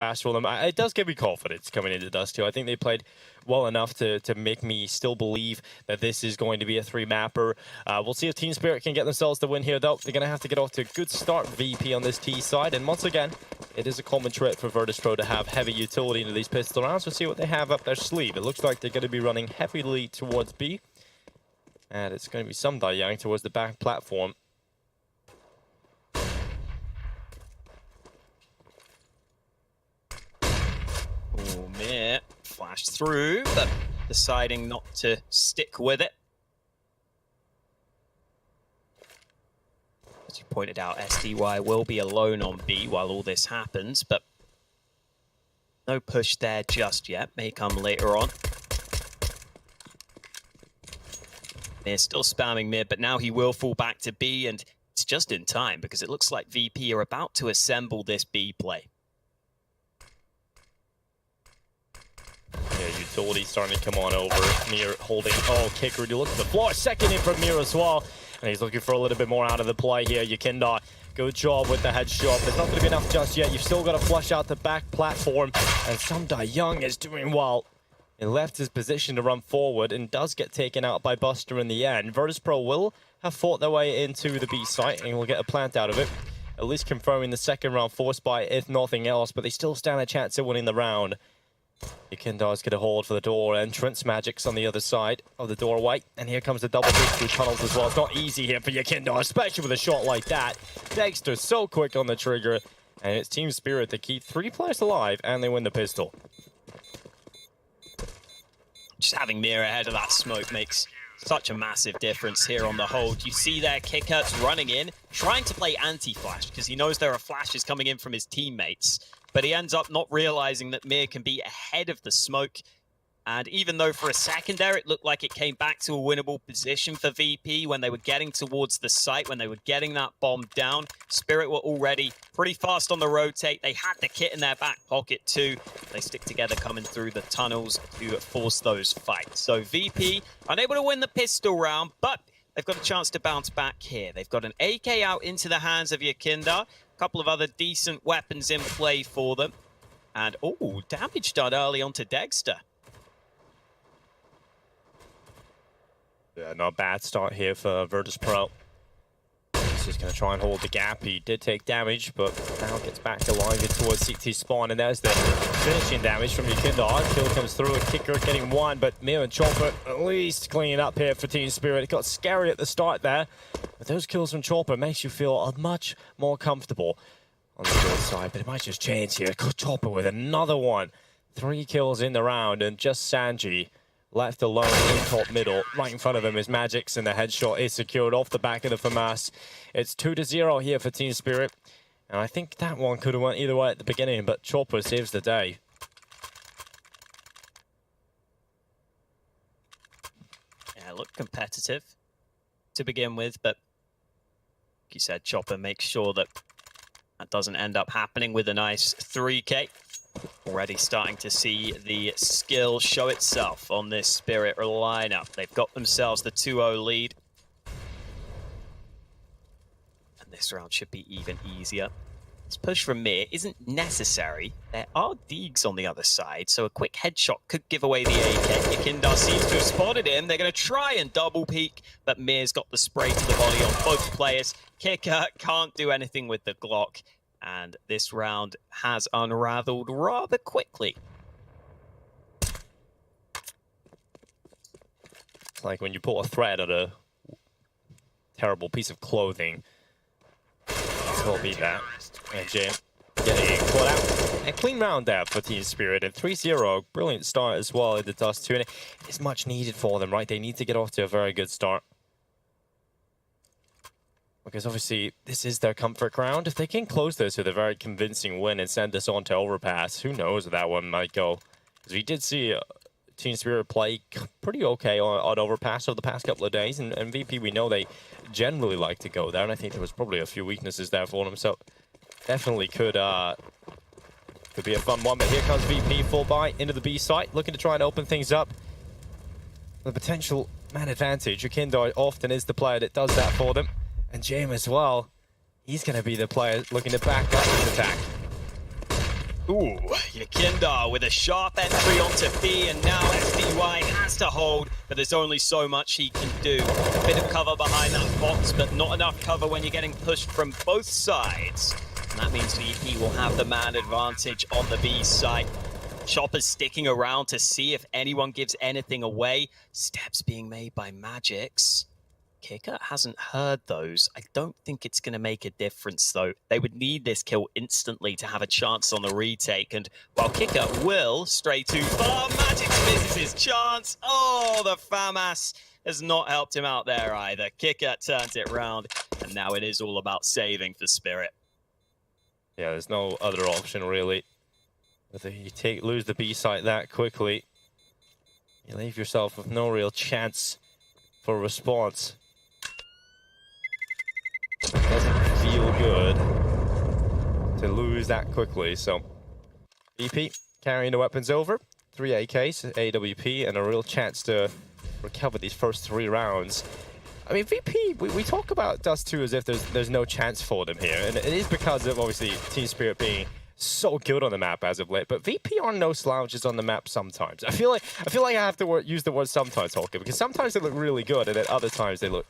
fast for them. It does give me confidence coming into Dust 2. I think they played well enough to make me still believe that this is going to be a 3-mapper. We'll see if Team Spirit can get themselves the win here, though. They're going to have to get off to a good start, VP, on this T side. And once again, it is a common trait for Virtus.Pro to have heavy utility into these pistol rounds. We'll see what they have up their sleeve. It looks like they're going to be running heavily towards B. And it's going to be some Young towards the back platform. Mir flashed through, but deciding not to stick with it. As you pointed out, SDY will be alone on B while all this happens, but no push there just yet. May come later on. Mir still spamming mid, but now he will fall back to B, and it's just in time because it looks like VP are about to assemble this B play. Yeah, utility starting to come on over. Mir holding, kicker. You look at the floor. Second in from Mir as well. And he's looking for a little bit more out of the play here. Yakinda, good job with the headshot. There's not going to be enough just yet. You've still got to flush out the back platform. And Samda Young is doing well. He left his position to run forward and does get taken out by Buster in the end. Virtus.Pro will have fought their way into the B site and will get a plant out of it. At least confirming the second round force buy, if nothing else. But they still stand a chance at winning the round. Yakinda's going to hold for the door entrance. Magic's on the other side of the doorway. And here comes the double pick through tunnels as well. It's not easy here for Yakinda, especially with a shot like that. Dexter's so quick on the trigger. And it's Team Spirit to keep 3 players alive, and they win the pistol. Just having Mir ahead of that smoke makes such a massive difference here on the hold. You see there, Kickert's running in, trying to play anti-flash because he knows there are flashes coming in from his teammates. But he ends up not realizing that Mir can be ahead of the smoke. And even though for a second there, it looked like it came back to a winnable position for VP when they were getting towards the site, when they were getting that bomb down, Spirit were already pretty fast on the rotate. They had the kit in their back pocket too. They stick together coming through the tunnels to force those fights. So VP unable to win the pistol round, but they've got a chance to bounce back here. They've got an AK out into the hands of Yakinda. A couple of other decent weapons in play for them. And, damage done early onto Dexter. Yeah, not a bad start here for Virtus.Pro. He's just going to try and hold the gap. He did take damage, but now gets back to live towards CT spawn. And there's the finishing damage from Yakinda. Kill comes through, a kicker getting one, but Mir and Chopper at least cleaning up here for Team Spirit. It got scary at the start there. But those kills from Chopper makes you feel much more comfortable on the good side. But it might just change here. Chopper with another one. 3 kills in the round, and just Sanji left alone in top middle. Right in front of him is Magix, and the headshot is secured off the back of the FAMAS. It's 2-0 here for Team Spirit. And I think that one could have went either way at the beginning, but Chopper saves the day. Yeah, look competitive to begin with, but like you said, Chopper makes sure that that doesn't end up happening with a nice 3K. Already starting to see the skill show itself on this Spirit lineup. They've got themselves the 2-0 lead. And this round should be even easier. This push from Mir isn't necessary. There are Deegs on the other side, so a quick headshot could give away the AK. Yakinda seems to have spotted him. They're going to try and double peek, but Mir's got the spray to the body on both players. Kicker can't do anything with the Glock. And this round has unraveled rather quickly. It's like when you pull a thread on a terrible piece of clothing. We'll beat that. And Jay getting caught out. A clean round there for Team Spirit. And 3-0, brilliant start as well in the Dust 2. And it is much needed for them, right? They need to get off to a very good start. Because obviously, this is their comfort ground. If they can close this with a very convincing win and send this on to Overpass, who knows where that one might go. Because we did see Team Spirit play pretty okay on Overpass over the past couple of days. And VP, we know they generally like to go there. And I think there was probably a few weaknesses there for them. So definitely could be a fun one. But here comes VP full buy into the B site, looking to try and open things up. The potential man advantage. Yakinda often is the player that does that for them. And James as well. He's going to be the player looking to back up his attack. Ooh, Yakinda with a sharp entry onto B, and now SDY has to hold, but there's only so much he can do. A bit of cover behind that box, but not enough cover when you're getting pushed from both sides. And that means VP will have the man advantage on the B side. Chopper's sticking around to see if anyone gives anything away. Steps being made by Magix. Kicker hasn't heard those. I don't think it's going to make a difference, though. They would need this kill instantly to have a chance on the retake. And while Kicker will stray too far, Magix misses his chance. Oh, the FAMAS has not helped him out there either. Kicker turns it round, and now it is all about saving for Spirit. Yeah, there's no other option, really. If you lose the B site that quickly, you leave yourself with no real chance for a response. It doesn't feel good to lose that quickly, so VP carrying the weapons over. 3 AKs, AWP, and a real chance to recover these first 3 rounds. I mean, VP, we talk about Dust 2 as if there's no chance for them here, and it is because of, obviously, Team Spirit being so good on the map as of late, but VP are no slouches on the map sometimes. I feel like I have to use the word sometimes, Holker, because sometimes they look really good, and then other times they look,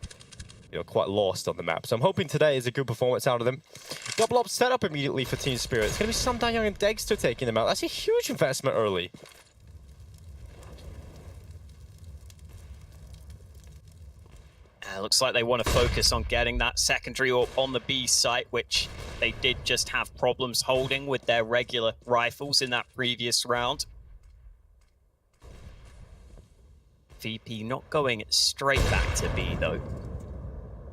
quite lost on the map. So I'm hoping today is a good performance out of them. Double up set up immediately for Team Spirit. It's going to be Sam Young and Dexter taking them out. That's a huge investment early. Looks like they want to focus on getting that secondary AWP on the B site, which they did just have problems holding with their regular rifles in that previous round. VP not going straight back to B, though.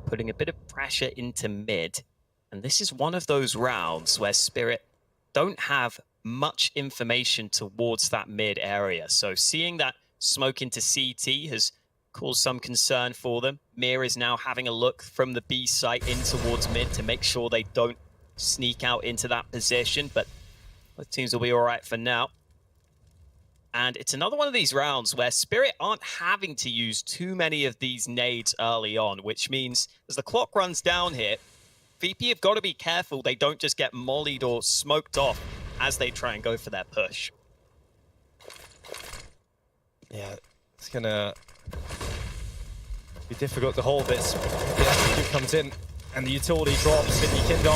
Putting a bit of pressure into mid. And this is one of those rounds where Spirit don't have much information towards that mid area. So seeing that smoke into CT has caused some concern for them. Mir is now having a look from the B site in towards mid to make sure they don't sneak out into that position, but both teams will be all right for now. And it's another one of these rounds where Spirit aren't having to use too many of these nades early on, which means as the clock runs down here, VP have got to be careful they don't just get mollied or smoked off as they try and go for their push. Yeah, it's gonna be difficult to hold this. The execute comes in and the utility drops. Yakinda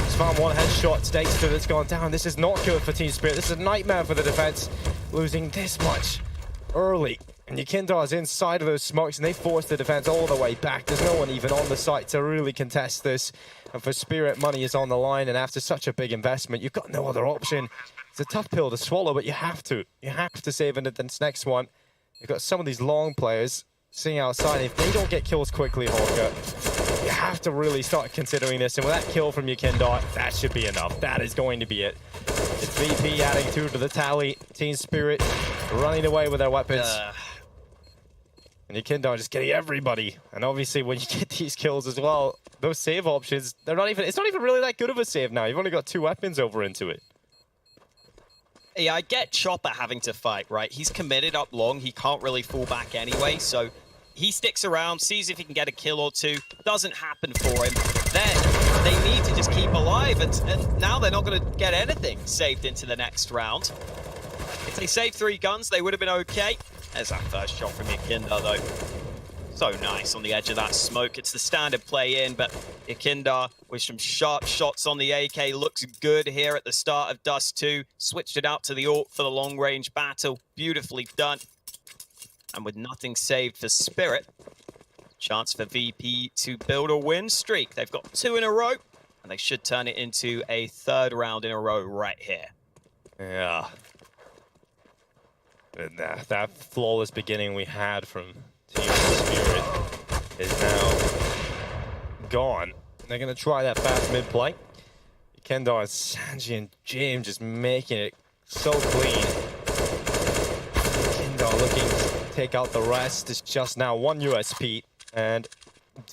has found one headshot. Dexter that's gone down. This is not good for Team Spirit. This is a nightmare for the defense, losing this much early. And Yakinda is inside of those smokes, and they force the defense all the way back. There's no one even on the site to really contest this. And for Spirit, money is on the line, and after such a big investment, you've got no other option. It's a tough pill to swallow, but you have to. You have to save into this next one. You've got some of these long players sitting outside. If they don't get kills quickly, Hawker, you have to really start considering this. And with that kill from Yakinda, that should be enough. That is going to be it. It's VP adding 2 to the tally. Team Spirit running away with their weapons. And Yakinda just getting everybody. And obviously, when you get these kills as well, those save options, they're not even. It's not even really that good of a save now. You've only got 2 weapons over into it. Yeah, I get Chopper having to fight, right? He's committed up long. He can't really fall back anyway, so he sticks around, sees if he can get a kill or 2. Doesn't happen for him. Then they need to just keep alive, and now they're not going to get anything saved into the next round. If they saved 3 guns, they would have been okay. There's that first shot from Yakinda, though. So nice on the edge of that smoke. It's the standard play in, but Yakinda with some sharp shots on the AK looks good here at the start of Dust 2. Switched it out to the AWP for the long-range battle. Beautifully done. And with nothing saved for Spirit, chance for VP to build a win streak. They've got 2 in a row, and they should turn it into a 3rd round in a row right here. Yeah. And that flawless beginning we had from Team Spirit is now gone. They're going to try that fast mid play. Yakinda and Sanji and James just making it so clean. Yakinda looking to take out the rest. It's just now 1 USP. And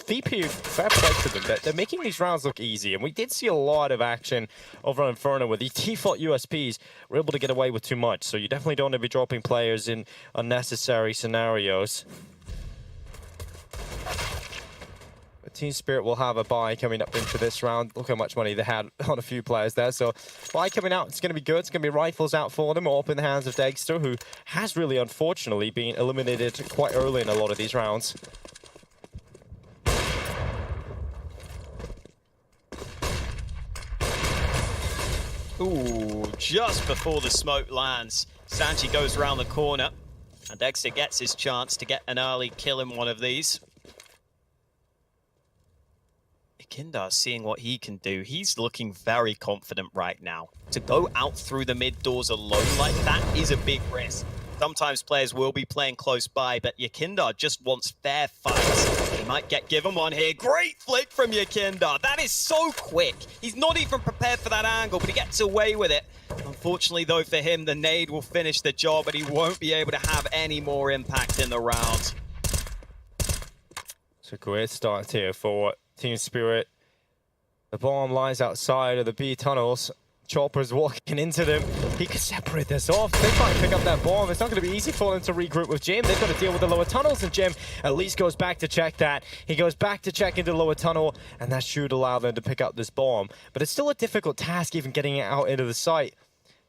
VP, fair play to them. They're making these rounds look easy. And we did see a lot of action over on Inferno with the default USPs. We're able to get away with too much. So you definitely don't want to be dropping players in unnecessary scenarios. But Team Spirit will have a buy coming up into this round. Look how much money they had on a few players there. So buy coming out, it's going to be good. It's going to be rifles out for them, all up in the hands of Dexter, who has really, unfortunately, been eliminated quite early in a lot of these rounds. Ooh, just before the smoke lands, Sanji goes around the corner, and Dexter gets his chance to get an early kill in one of these. Ikindar's seeing what he can do. He's looking very confident right now. To go out through the mid doors alone like that is a big risk. Sometimes players will be playing close by, but Yakindar just wants fair fights. He might get given one here. Great flick from Yakindar. That is so quick. He's not even prepared for that angle, but he gets away with it. Unfortunately, though, for him, the nade will finish the job, but he won't be able to have any more impact in the round. It's a great start here for Team Spirit. The bomb lies outside of the B tunnels. Chopper's walking into them. He could separate this off. They try and pick up that bomb. It's not going to be easy for them to regroup with Jim. They've got to deal with the lower tunnels, and Jim at least goes back to check that. He goes back to check into the lower tunnel, and that should allow them to pick up this bomb. But it's still a difficult task even getting it out into the site.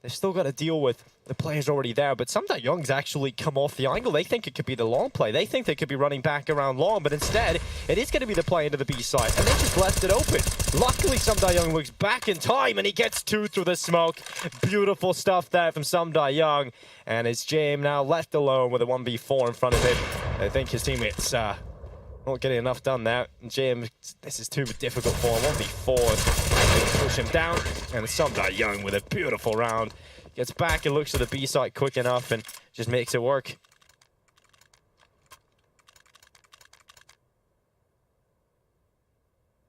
They've still got to deal with the players already there, but Samda Young's actually come off the angle. They think it could be the long play. They think they could be running back around long, but instead, it is going to be the play into the B side, and they just left it open. Luckily, Samda Young looks back in time, and he gets 2 through the smoke. Beautiful stuff there from Samda Young, and it's James now left alone with a 1v4 in front of him. I think his teammates not getting enough done there. And James, this is too difficult for him. 1v4, they push him down, and Samda Young with a beautiful round. Gets back and looks at the B site quick enough and just makes it work.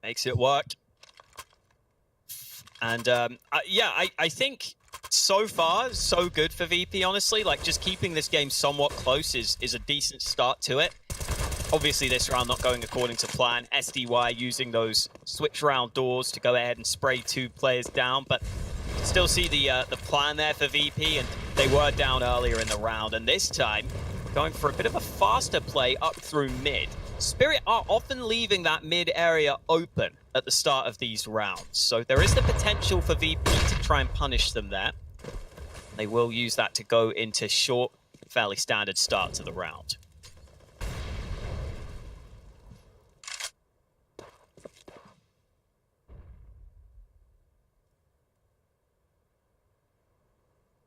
Makes it work. And yeah, I think so far, so good for VP, honestly. Like, just keeping this game somewhat close is a decent start to it. Obviously, this round not going according to plan. SDY using those switch round doors to go ahead and spray 2 players down, but still see the plan there for VP, and they were down earlier in the round, and this time going for a bit of a faster play up through mid. Spirit are often leaving that mid area open at the start of these rounds, so there is the potential for VP to try and punish them there. They will use that to go into short, fairly standard start to the round.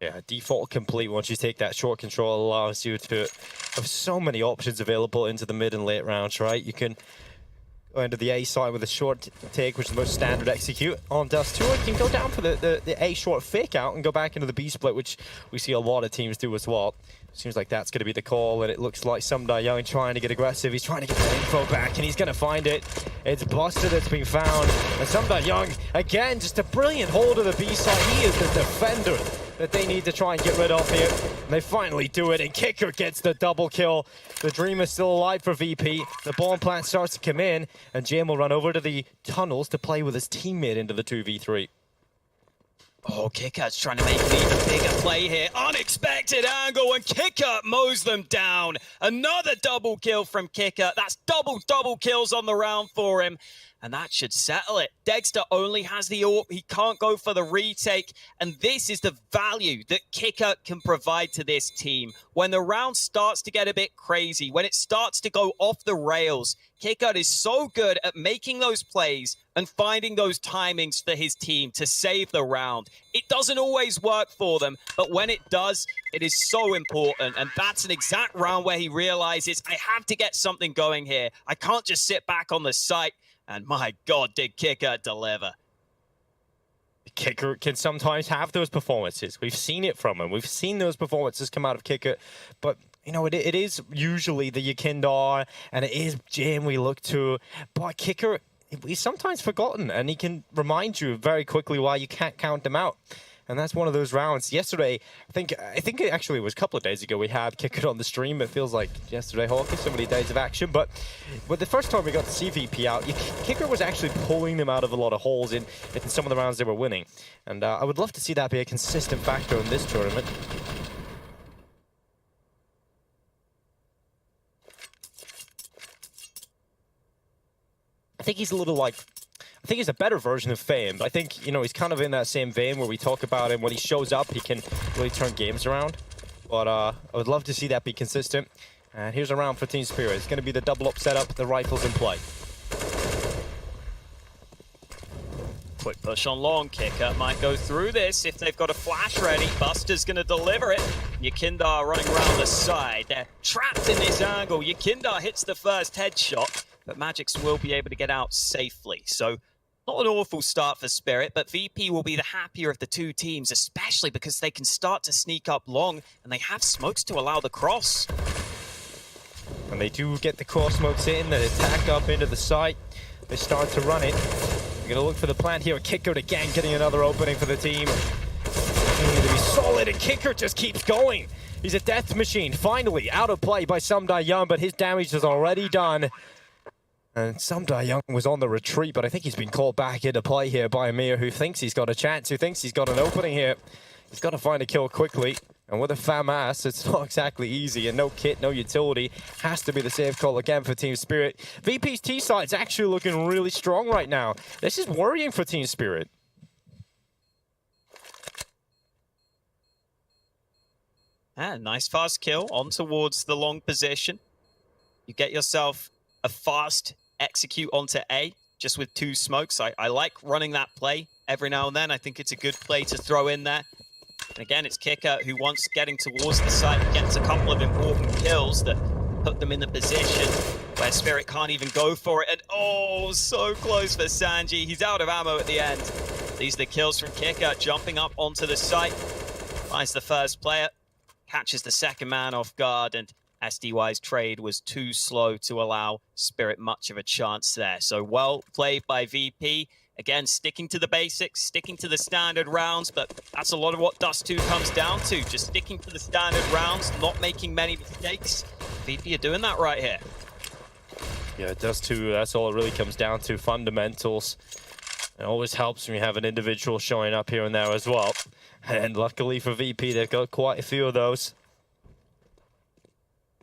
Yeah, default complete once you take that short control allows you to have so many options available into the mid and late rounds, right? You can go into the A side with a short take, which is the most standard execute on Dust 2. You can go down for the A short fake out and go back into the B split, which we see a lot of teams do as well. Seems like that's going to be the call, and it looks like Samda Young trying to get aggressive. He's trying to get the info back, and he's going to find it. It's Buster that's being found. And Samda Young, again, just a brilliant hold of the B side. He is the defender that they need to try and get rid of here. And they finally do it, and Kicker gets the double kill. The dream is still alive for VP. The bomb plant starts to come in, and Jam will run over to the tunnels to play with his teammate into the 2v3. Oh, Kicker's trying to make an even bigger play here. Unexpected angle, and Kicker mows them down. Another double kill from Kicker. That's double kills on the round for him. And that should settle it. Dexter only has the AWP. He can't go for the retake. And this is the value that Kicker can provide to this team. When the round starts to get a bit crazy, when it starts to go off the rails, Kicker is so good at making those plays and finding those timings for his team to save the round. It doesn't always work for them, but when it does, it is so important. And that's an exact round where he realizes, I have to get something going here. I can't just sit back on the site. And my God, did Kicker deliver. Kicker can sometimes have those performances. We've seen it from him. We've seen those performances come out of Kicker. But, you know, it is usually the Yakindar and it is Jim we look to. But Kicker, he's sometimes forgotten. And he can remind you very quickly why you can't count him out. And that's one of those rounds. Yesterday, I think it actually was a couple of days ago, we had Kicker on the stream. It feels like yesterday, Hawkeye, so many days of action. But the first time we got to see VP out, Kicker was actually pulling them out of a lot of holes in some of the rounds they were winning. And I would love to see that be a consistent factor in this tournament. I think he's a little like, I think he's a better version of Fame. I think, you know, he's kind of in that same vein where we talk about him. When he shows up, he can really turn games around. But I would love to see that be consistent. And here's a round for Team Spirit. It's going to be the double up setup, the rifles in play. Quick push on long. Kicker might go through this if they've got a flash ready. Buster's going to deliver it. Yakindar running around the side. They're trapped in this angle. Yakindar hits the first headshot, but Magix will be able to get out safely. So not an awful start for Spirit, but VP will be the happier of the two teams, especially because they can start to sneak up long, and they have smokes to allow the cross. And they do get the cross smokes in, they attack up into the site. They start to run it. We're going to look for the plant here. Kicker again, getting another opening for the team. Going to be solid, and Kicker just keeps going. He's a death machine. Finally, out of play by Sumdai Young, but his damage is already done. And Sumdai Young was on the retreat, but I think he's been called back into play here by Amir, who thinks he's got a chance, who thinks he's got an opening here. He's got to find a kill quickly. And with a FAMAS, it's not exactly easy, and no kit, no utility. Has to be the safe call again for Team Spirit. VP's T-side's actually looking really strong right now. This is worrying for Team Spirit. Nice fast kill on towards the long position. You get yourself a fast execute onto A, just with 2 smokes. I like running that play every now and then. I think it's a good play to throw in there. And again, it's Kicker who, once getting towards the site, gets a couple of important kills that put them in the position where Spirit can't even go for it. And oh, so close for Sanji. He's out of ammo at the end. These are the kills from Kicker, jumping up onto the site. Finds the first player, catches the second man off guard, and SDY's trade was too slow to allow Spirit much of a chance there. So well played by VP. Again, sticking to the basics, sticking to the standard rounds, but that's a lot of what Dust 2 comes down to. Just sticking to the standard rounds, not making many mistakes. VP are doing that right here. Yeah, Dust 2, that's all it really comes down to, fundamentals. It always helps when you have an individual showing up here and there as well. And luckily for VP, they've got quite a few of those.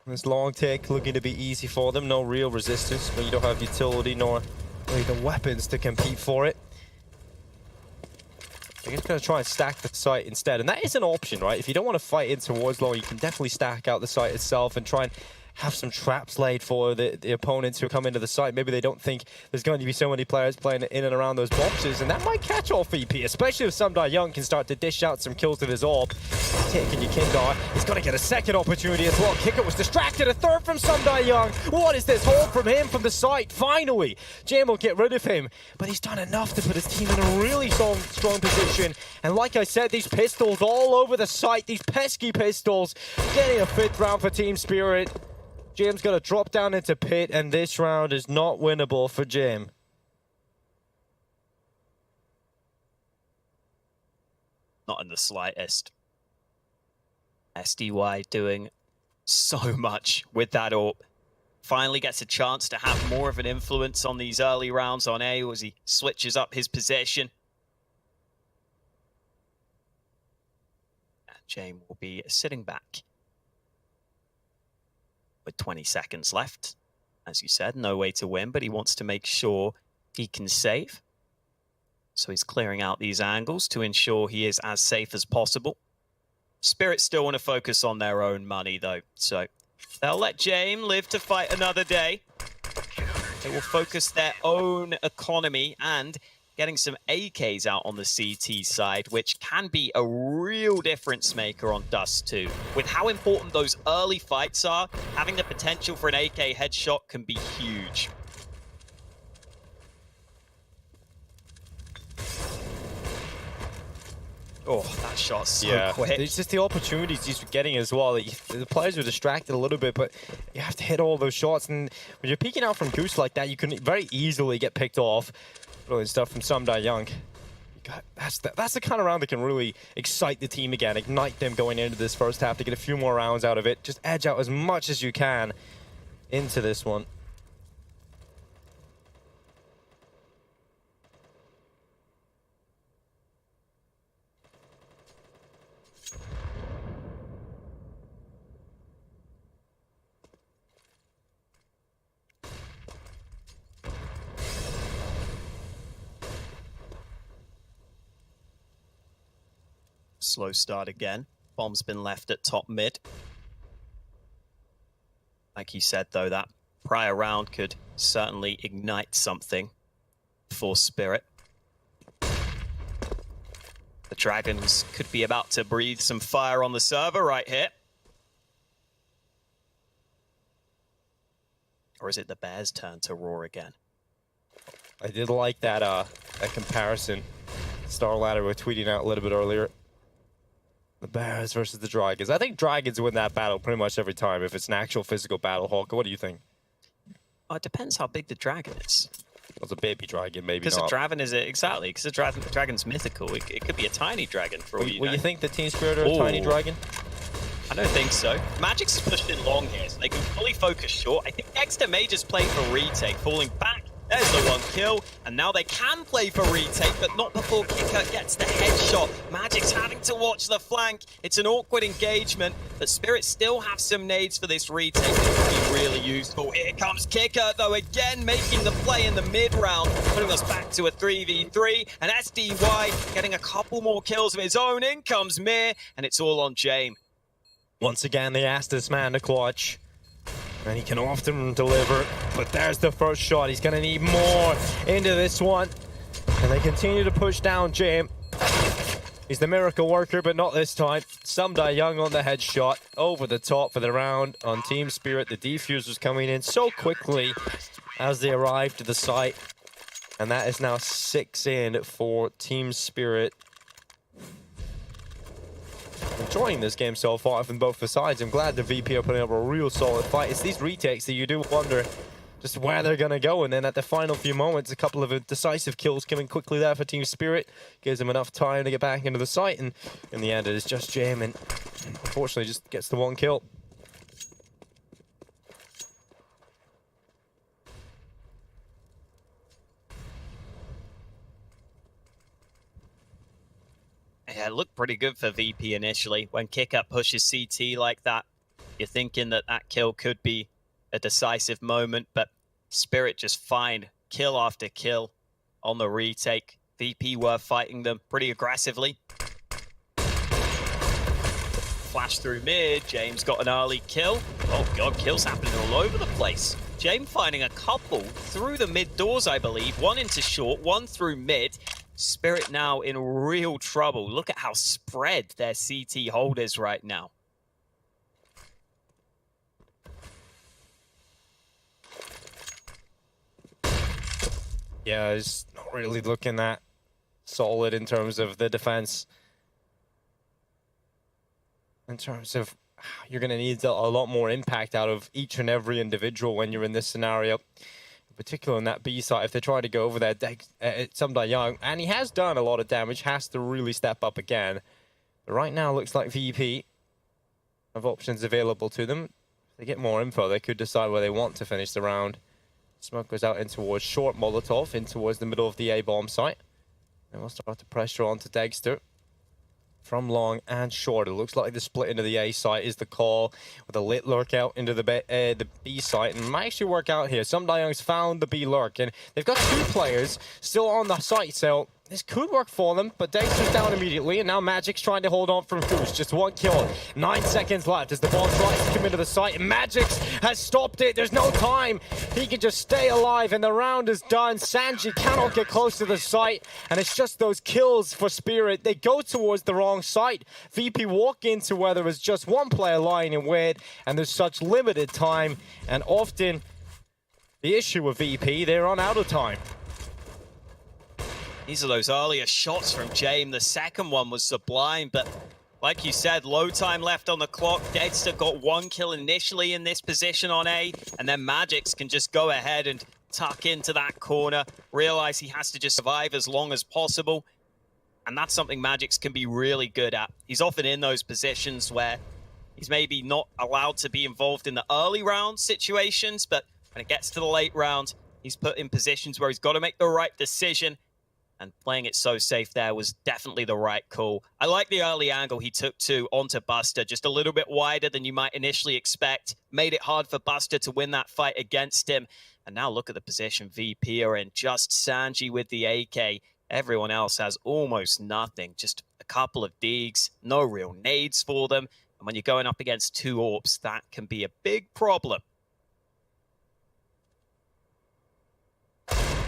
This long take looking to be easy for them. No real resistance when you don't have utility nor really the weapons to compete for it. They're just going to try and stack the site instead. And that is an option, right? If you don't want to fight in towards long, you can definitely stack out the site itself and try and have some traps laid for the opponents who come into the site. Maybe they don't think there's going to be so many players playing in and around those boxes, and that might catch off VP, especially if Sumdai Young can start to dish out some kills with his orb. Taking Yakindar, he's going to get a second opportunity as well. Kicker was distracted, a third from Sumdai Young. What is this hold from him from the site? Finally, Jam will get rid of him, but he's done enough to put his team in a really strong position. And like I said, these pistols all over the site, these pesky pistols, getting a 5th round for Team Spirit. Jam's got to drop down into pit, and this round is not winnable for Jam. Not in the slightest. SDY doing so much with that AWP. Finally gets a chance to have more of an influence on these early rounds on A as he switches up his position. And Jam will be sitting back. With 20 seconds left. As you said, no way to win, but he wants to make sure he can save. So he's clearing out these angles to ensure he is as safe as possible. Spirit still want to focus on their own money, though. So they'll let Jame live to fight another day. They will focus their own economy and getting some AKs out on the CT side, which can be a real difference maker on Dust 2. With how important those early fights are, having the potential for an AK headshot can be huge. Oh, that shot's so quick. It's just the opportunities he's getting as well. The players were distracted a little bit, but you have to hit all those shots. And when you're peeking out from Goose like that, you can very easily get picked off. Brilliant stuff from Sumdai Young. That's the kind of round that can really excite the team again, ignite them going into this first half to get a few more rounds out of it. Just edge out as much as you can into this one. slow start again. Bomb's been left at top mid. Like you said, though, that prior round could certainly ignite something for Spirit. The Dragons could be about to breathe some fire on the server right here. Or is it the Bears' turn to roar again? I did like that that comparison. StarLadder were tweeting out a little bit earlier. The Bears versus the Dragons. I think Dragons win that battle pretty much every time if it's an actual physical battle. Hawk, what do you think? Oh, it depends how big the dragon is. It's a baby dragon, maybe not. Because a dragon is exactly. Because the dragon's mythical. It could be a tiny dragon for all you know. Will you think the Team Spirit are a tiny dragon? I don't think so. Magic's is pushed in long here, so they can fully focus short. I think Dexter may just play for retake, falling back. There's the one kill, and now they can play for retake, but not before Kicker gets the headshot. Magic's having to watch the flank. It's an awkward engagement, but Spirit still have some nades for this retake that could be really useful. Here comes Kicker, though, again making the play in the mid-round, putting us back to a 3v3, and SDY getting a couple more kills of his own. In comes Mir, and it's all on James. Once again, they asked this man to clutch. And he can often deliver, but there's the first shot. He's going to need more into this one. And they continue to push down James. He's the miracle worker, but not this time. Semoga Young on the headshot. Over the top for the round on Team Spirit. The defusers coming in so quickly as they arrive to the site. And that is now 6 in for Team Spirit. Enjoying this game so far from both the sides. I'm glad the VP are putting up a real solid fight. It's these retakes that you do wonder just where they're going to go. And then at the final few moments, a couple of decisive kills coming quickly there for Team Spirit. Gives them enough time to get back into the site. And in the end, it is just James, and unfortunately just gets the one kill. Yeah, it looked pretty good for VP initially. When Kick-Up pushes CT like that, you're thinking that that kill could be a decisive moment, but Spirit just find kill after kill on the retake. VP were fighting them pretty aggressively. Flash through mid, James got an early kill. Oh god, kills happening all over the place. James finding a couple through the mid doors, I believe. One into short, one through mid. Spirit now in real trouble. Look at how spread their CT hold is right now. Yeah, it's not really looking that solid in terms of the defense. In terms of, you're going to need a lot more impact out of each and every individual when you're in this scenario. Particularly on that B side, if they try to go over there, Semoga Young, and he has done a lot of damage, has to really step up again. But right now, looks like VP have options available to them. If they get more info, they could decide where they want to finish the round. Smoke goes out in towards short Molotov, in towards the middle of the A-bomb site. And we'll start to pressure onto Dexter. From long and short, it looks like the split into the A site is the call, with a lit lurk out into the B site, and it might actually work out here. Semoga Young's found the B lurk, and they've got 2 players still on the site, so this could work for them, but Dexter's down immediately, and now Magic's trying to hold on from Goose. Just 1 kill. 9 seconds left as the ball tries to come into the site, and Magix has stopped it. There's no time. He can just stay alive, and the round is done. Sanji cannot get close to the site, and it's just those kills for Spirit. They go towards the wrong site. VP walk into where there is just 1 player lying in wait, and there's such limited time, and often the issue with VP, they're on out of time. These are those earlier shots from James. The second one was sublime, but like you said, low time left on the clock. Dexter got 1 kill initially in this position on A, and then Magix can just go ahead and tuck into that corner, realize he has to just survive as long as possible, and that's something Magix can be really good at. He's often in those positions where he's maybe not allowed to be involved in the early round situations, but when it gets to the late round, he's put in positions where he's got to make the right decision. And playing it so safe there was definitely the right call. I like the early angle he took onto Buster, just a little bit wider than you might initially expect. Made it hard for Buster to win that fight against him. And now look at the position VP are in. Just Sanji with the AK. Everyone else has almost nothing. Just a couple of Deegs, no real nades for them. And when you're going up against 2 AWPs, that can be a big problem.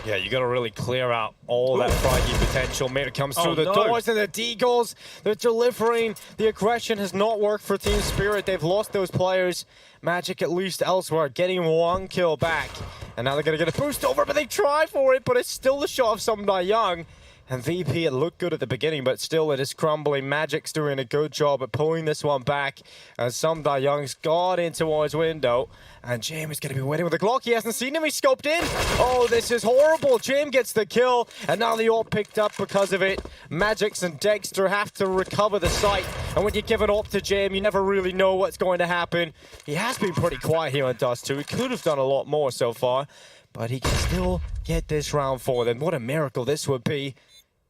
Yeah, you got to really clear out all that fraggy potential. Mira comes through the doors, and the Deagles, they're delivering. The aggression has not worked for Team Spirit. They've lost those players. Magic, at least elsewhere, getting 1 kill back. And now they're going to get a boost over, but they try for it, but it's still the shot of Semoga Young. And VP, it looked good at the beginning, but still it is crumbling. Magic's doing a good job at pulling this one back. And Semoga Young's got in towards window. And James is going to be waiting with the Glock. He hasn't seen him. He's scoped in. Oh, this is horrible. James gets the kill. And now they all picked up because of it. Magix and Dexter have to recover the site. And when you give it up to James, you never really know what's going to happen. He has been pretty quiet here on Dust 2. He could have done a lot more so far. But he can still get this round for them. What a miracle this would be.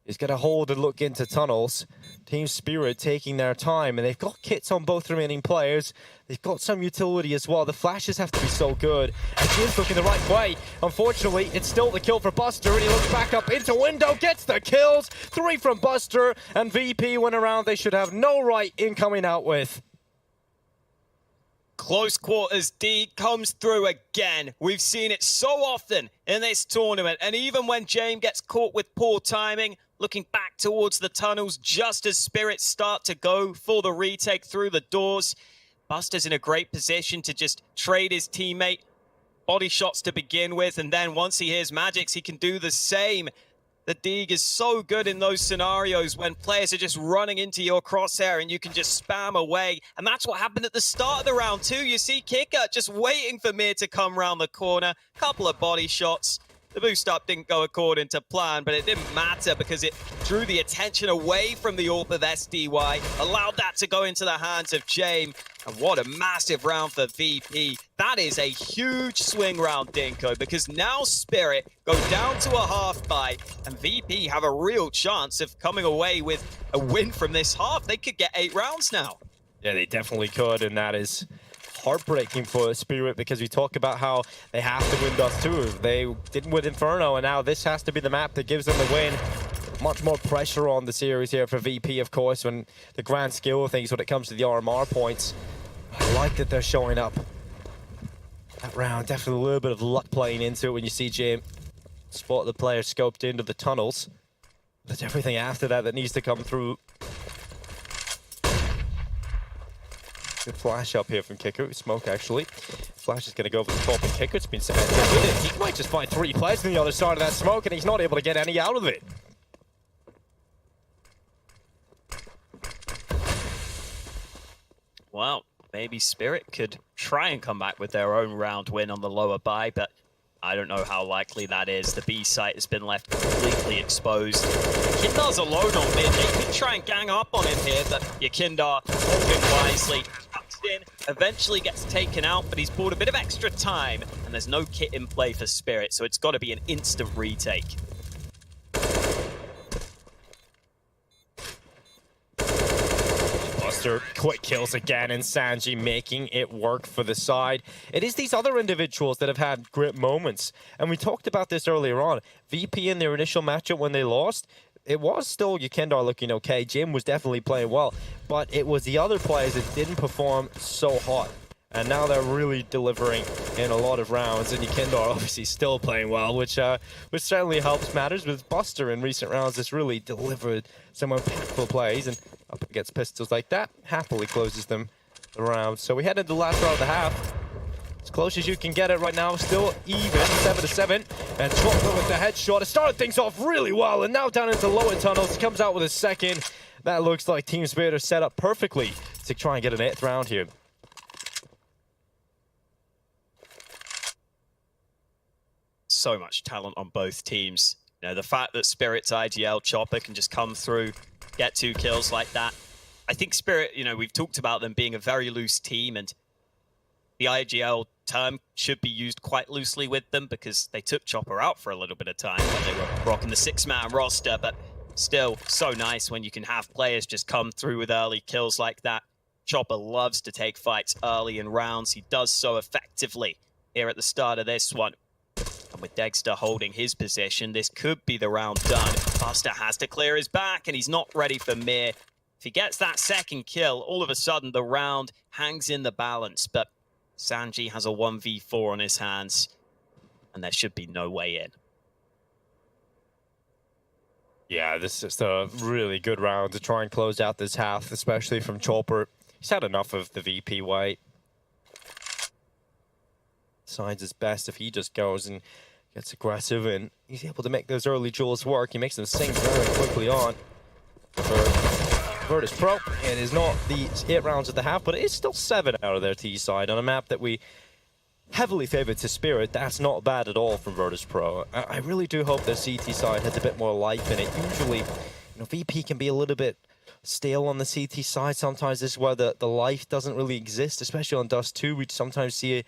He's going to hold and look into tunnels. Team Spirit taking their time, and they've got kits on both remaining players. They've got some utility as well. The flashes have to be so good. And Jim's looking the right way. Unfortunately, it's still the kill for Buster, and he looks back up into window, gets the kills. 3 from Buster, and VP went around. They should have no right in coming out with. Close quarters D comes through again. We've seen it so often in this tournament. And even when James gets caught with poor timing, looking back towards the tunnels just as Spirits start to go for the retake through the doors, Buster's in a great position to just trade his teammate body shots to begin with. And then once he hears Magix, he can do the same. The Deeg is so good in those scenarios when players are just running into your crosshair and you can just spam away. And that's what happened at the start of the round too. You see Kicker just waiting for Mir to come round the corner. Couple of body shots. The boost up didn't go according to plan, but it didn't matter because it drew the attention away from the AWP of SDY, allowed that to go into the hands of James. And what a massive round for VP. That is a huge swing round, Dinko, because now Spirit go down to a half buy, and VP have a real chance of coming away with a win from this half. They could get 8 rounds now. Yeah, they definitely could, and that is heartbreaking for Spirit because we talk about how they have to win Dust 2. They didn't win Inferno, and now this has to be the map that gives them the win. Much more pressure on the series here for VP, of course, when the grand scale of things when it comes to the RMR points. I like that they're showing up. That round, definitely a little bit of luck playing into it when you see James spot the player scoped into the tunnels. There's everything after that that needs to come through. Good flash up here from Kicker. Smoke, actually. Flash is going to go over the top, and Kicker's been cemented with it. He might just find 3 players on the other side of that smoke, and he's not able to get any out of it. Well, maybe Spirit could try and come back with their own round win on the lower buy, but I don't know how likely that is. The B site has been left completely exposed. Kindar's alone on mid. They could try and gang up on him here, but Yakindar holding wisely. Tucks in, eventually gets taken out, but he's bought a bit of extra time, and there's no kit in play for Spirit, so it's got to be an instant retake. Quick kills again, and Sanji making it work for the side. It is these other individuals that have had great moments, and we talked about this earlier on. VP in their initial matchup when they lost, it was still Yakindar looking okay. Jim was definitely playing well, but it was the other players that didn't perform so hot. And now they're really delivering in a lot of rounds, and Yakindar obviously still playing well, which certainly helps matters. With Buster in recent rounds, has really delivered some impactful plays, and up against pistols like that, happily closes them around. So we head into the last round of the half. As close as you can get it right now, still even, 7-7. And Chopper with the headshot. It started things off really well, and now down into lower tunnels, comes out with a second. That looks like Team Spirit are set up perfectly to try and get an 8th round here. So much talent on both teams. You know, the fact that Spirit's IGL Chopper can just come through, get 2 kills like that. I think Spirit, you know, we've talked about them being a very loose team, and the IGL term should be used quite loosely with them because they took Chopper out for a little bit of time when they were rocking the 6-man roster, but still so nice when you can have players just come through with early kills like that. Chopper loves to take fights early in rounds. He does so effectively here at the start of this one. with Dexter holding his position, this could be the round done. Buster has to clear his back, and he's not ready for Mir. If he gets that second kill, all of a sudden the round hangs in the balance. But Sanji has a 1v4 on his hands, and there should be no way in. Yeah, this is a really good round to try and close out this half, especially from Chopper. He's had enough of the VP weight. Decides his best if he just goes and gets aggressive, and he's able to make those early duels work. He makes them sink very quickly on for Virtus.Pro. It is not the 8 rounds at the half, but it is still 7 out of their T side on a map that we heavily favored to Spirit. That's not bad at all from Virtus.Pro. I really do hope their CT side has a bit more life in it. Usually, VP can be a little bit stale on the CT side. Sometimes this is where the life doesn't really exist, especially on Dust 2. We sometimes see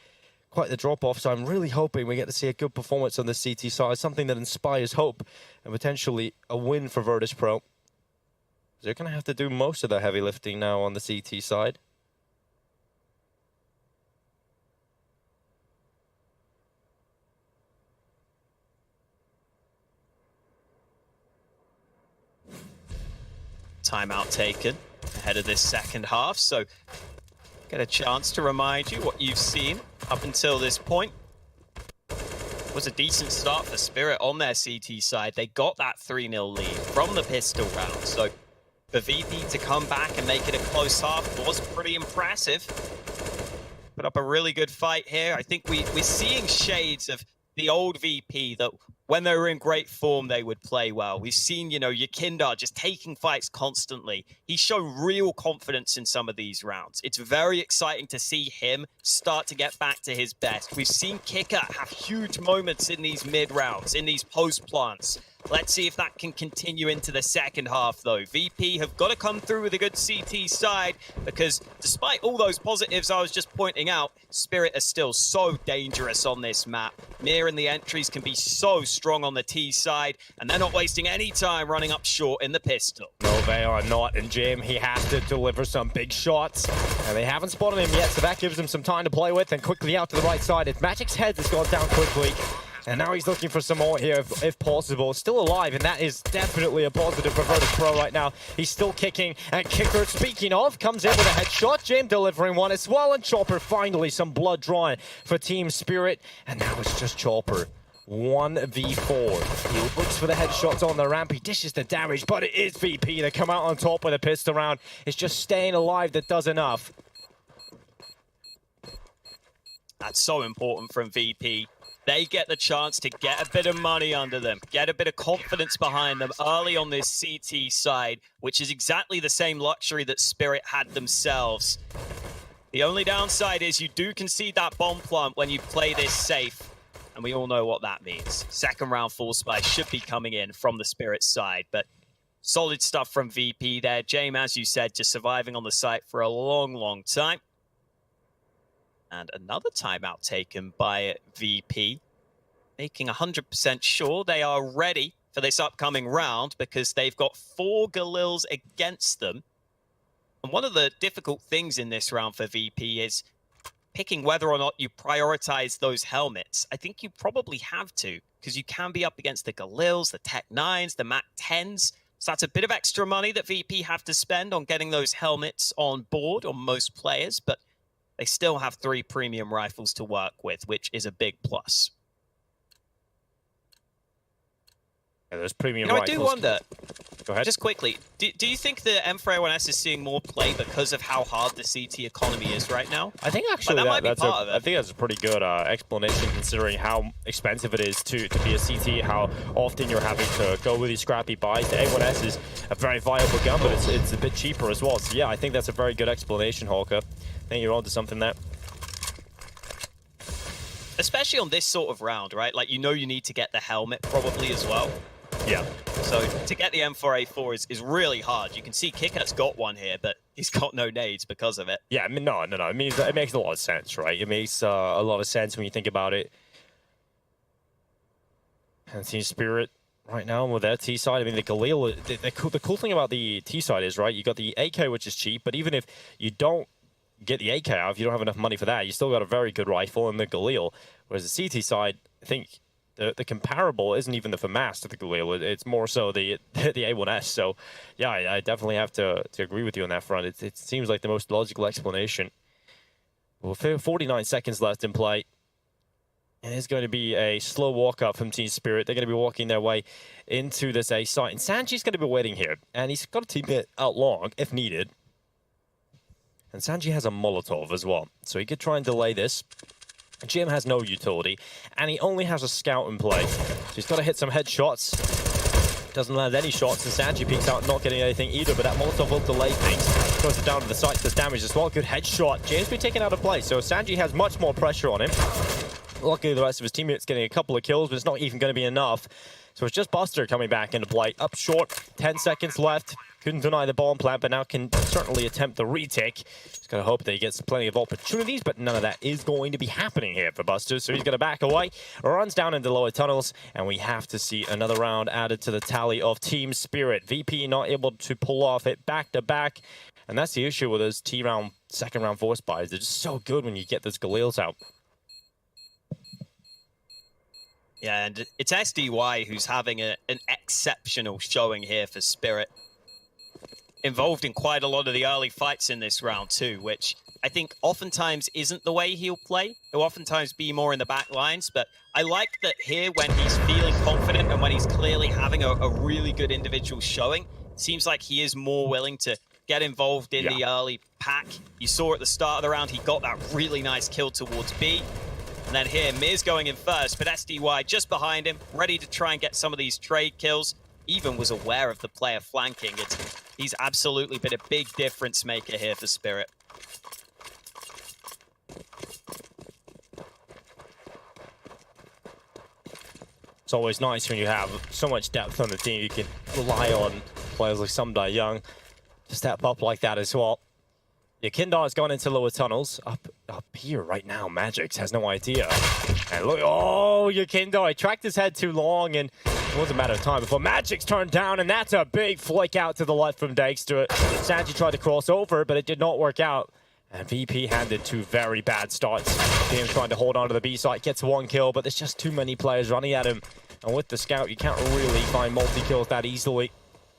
quite the drop-off, so I'm really hoping we get to see a good performance on the CT side, something that inspires hope and potentially a win for Virtus.Pro. They're going to have to do most of the heavy lifting now on the CT side. Timeout taken ahead of this second half, so get a chance to remind you what you've seen up until this point. It was a decent start for Spirit on their CT side. They got that 3-0 lead from the pistol round, so for VP to come back and make it a close half was pretty impressive. Put up a really good fight here. I think we're seeing shades of the old VP that when they were in great form, they would play well. We've seen, Yakinda just taking fights constantly. He's shown real confidence in some of these rounds. It's very exciting to see him start to get back to his best. We've seen Kicker have huge moments in these mid rounds, in these post plants. Let's see if that can continue into the second half, though. VP have got to come through with a good CT side, because despite all those positives I was just pointing out, Spirit are still so dangerous on this map. Mir and the entries can be so strong on the T side, and they're not wasting any time running up short in the pistol. No, they are not. And Jim, he has to deliver some big shots, and they haven't spotted him yet, so that gives him some time to play with. And quickly out to the right side, if Magic's head has gone down quickly. And now he's looking for some more here, if possible. Still alive, and that is definitely a positive for Virtus.Pro right now. He's still kicking, and Kicker, speaking of, comes in with a headshot. Jim delivering one as well, and Chopper finally some blood drawing for Team Spirit. And now it's just Chopper. 1v4. He looks for the headshots on the ramp. He dishes the damage, but it is VP that come out on top with a pistol round. It's just staying alive that does enough. That's so important from VP. They get the chance to get a bit of money under them, get a bit of confidence behind them early on this CT side, which is exactly the same luxury that Spirit had themselves. The only downside is you do concede that bomb plant when you play this safe, and we all know what that means. Second round full spy should be coming in from the Spirit side, but solid stuff from VP there. James, as you said, just surviving on the site for a long, long time. And another timeout taken by VP, making 100% sure they are ready for this upcoming round, because they've got 4 Galils against them. And one of the difficult things in this round for VP is picking whether or not you prioritize those helmets. I think you probably have to, because you can be up against the Galils, the Tech 9s, the Mac 10s. So that's a bit of extra money that VP have to spend on getting those helmets on board on most players, but they still have 3 premium rifles to work with, which is a big plus. Yeah, those premium rifles. I do wonder, Go ahead. just quickly, do you think the M4A1S is seeing more play because of how hard the CT economy is right now? I think actually that might be that's part of it. I think that's a pretty good explanation, considering how expensive it is to be a CT, how often you're having to go with these scrappy buys. The A1S is a very viable gun, but it's a bit cheaper as well. So yeah, I think that's a very good explanation, Hawker. I think you're onto something there. Especially on this sort of round, right? Like, you need to get the helmet probably as well. Yeah. So to get the M4A4 is really hard. You can see Kicker's got one here, but he's got no nades because of it. Yeah, I mean, no. I mean, it makes a lot of sense, right? It makes a lot of sense when you think about it. And Team Spirit right now with their T side, I mean, the Galil, the cool thing about the T side is, right, you got the AK, which is cheap, but even if you don't get the AK out, if you don't have enough money for that, you still got a very good rifle in the Galil. Whereas the CT side, I think the comparable isn't even the FAMAS to the Galil. It's more so the A1S. So, yeah, I definitely have to agree with you on that front. It seems like the most logical explanation. Well, 49 seconds left in play. And it's going to be a slow walk up from Team Spirit. They're going to be walking their way into this A site. And Sanji's going to be waiting here. And he's got a teammate out long, if needed. And Sanji has a Molotov as well. So he could try and delay this. Jim has no utility. And he only has a scout in play. So he's got to hit some headshots. Doesn't land any shots. And Sanji peeks out, not getting anything either. But that Molotov will delay things. Goes down to the site, does damage as well. Good headshot. James be taken out of play. So Sanji has much more pressure on him. Luckily, the rest of his teammates getting a couple of kills, but it's not even going to be enough. So it's just Buster coming back into play. Up short, 10 seconds left. Couldn't deny the bomb plant, but now can certainly attempt the retake. Just got to hope that he gets plenty of opportunities, but none of that is going to be happening here for Buster. So he's going to back away, runs down into lower tunnels, and we have to see another round added to the tally of Team Spirit. VP not able to pull off it back-to-back. And that's the issue with those T-round, second-round force buys. They're just so good when you get those Galils out. Yeah, and it's SDY who's having an exceptional showing here for Spirit. Involved in quite a lot of the early fights in this round too, which I think oftentimes isn't the way he'll play. He'll oftentimes be more in the back lines, but I like that here when he's feeling confident and when he's clearly having a really good individual showing, it seems like he is more willing to get involved in the early pack. You saw at the start of the round, he got that really nice kill towards B. And then here, Miz going in first, but SDY just behind him, ready to try and get some of these trade kills. Even was aware of the player flanking. He's absolutely been a big difference maker here for Spirit. It's always nice when you have so much depth on the team. You can rely on players like Sumdai Young to step up like that as well. Yeah, Kindar has gone into lower tunnels. Up here right now, Magix has no idea. And look, oh, Yakindar, he tracked his head too long, and it was a matter of time before Magix turned down, and that's a big flick out to the left from Dexter. Sanji tried to cross over, but it did not work out. And VP handed two very bad starts. Team trying to hold on to the B site, gets one kill, but there's just too many players running at him. And with the scout, you can't really find multi-kills that easily.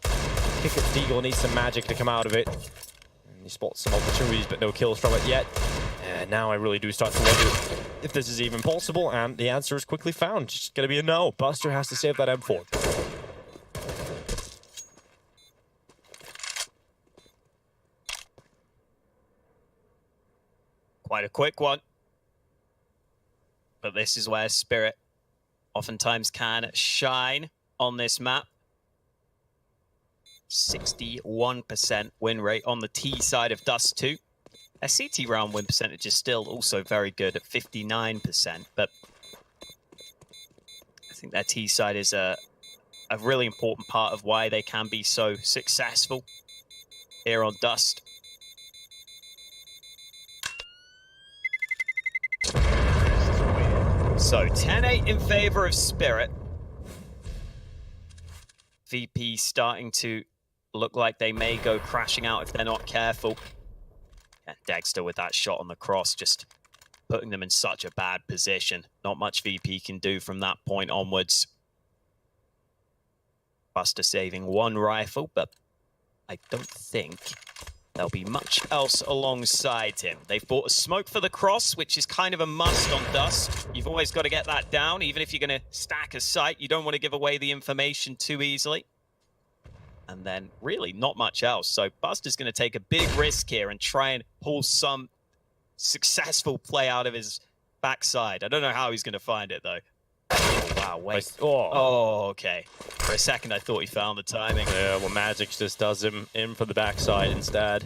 Kick up Deagle needs some magic to come out of it. He spots some opportunities, but no kills from it yet. And now I really do start to wonder if this is even possible, and the answer is quickly found. It's going to be a no. Buster has to save that M4. Quite a quick one. But this is where Spirit oftentimes can shine on this map. 61% win rate on the T side of Dust 2. Their CT round win percentage is still also very good at 59%, but I think their T side is a really important part of why they can be so successful here on Dust. So 10-8 in favor of Spirit. VP starting to look like they may go crashing out if they're not careful. And Dexter with that shot on the cross, just putting them in such a bad position. Not much VP can do from that point onwards. Buster saving one rifle, but I don't think there'll be much else alongside him. They've bought a smoke for the cross, which is kind of a must on Dust. You've always got to get that down, even if you're going to stack a site. You don't want to give away the information too easily. And then really not much else. So Buster's going to take a big risk here and try and pull some successful play out of his backside. I don't know how he's going to find it, though. Oh, wow, wait. Oh, okay. For a second, I thought he found the timing. Yeah, well, Magix just does him in for the backside instead.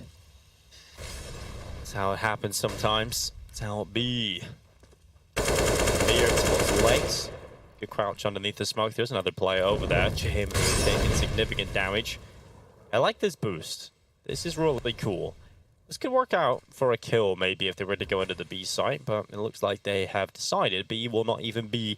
That's how it happens sometimes. That's how it be. Here, it's legs. Good crouch underneath the smoke. There's another player over there. Jim is taking significant damage. I like this boost. This is really cool. This could work out for a kill, maybe, if they were to go into the B site, but it looks like they have decided B will not even be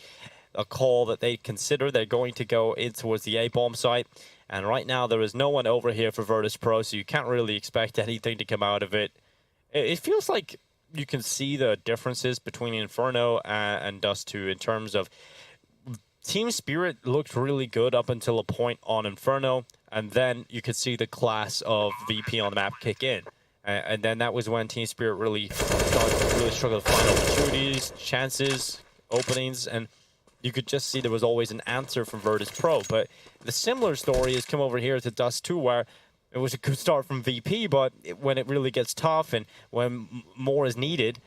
a call that they consider. They're going to go in towards the A bomb site, and right now there is no one over here for Virtus.Pro, so you can't really expect anything to come out of it. It feels like you can see the differences between Inferno and Dust 2 in terms of Team Spirit looked really good up until a point on Inferno, and then you could see the class of VP on the map kick in. And then that was when Team Spirit really started to really struggle to find opportunities, chances, openings, and you could just see there was always an answer from Virtus.Pro. But the similar story has come over here to Dust 2, where it was a good start from VP, but when it really gets tough and when more is needed,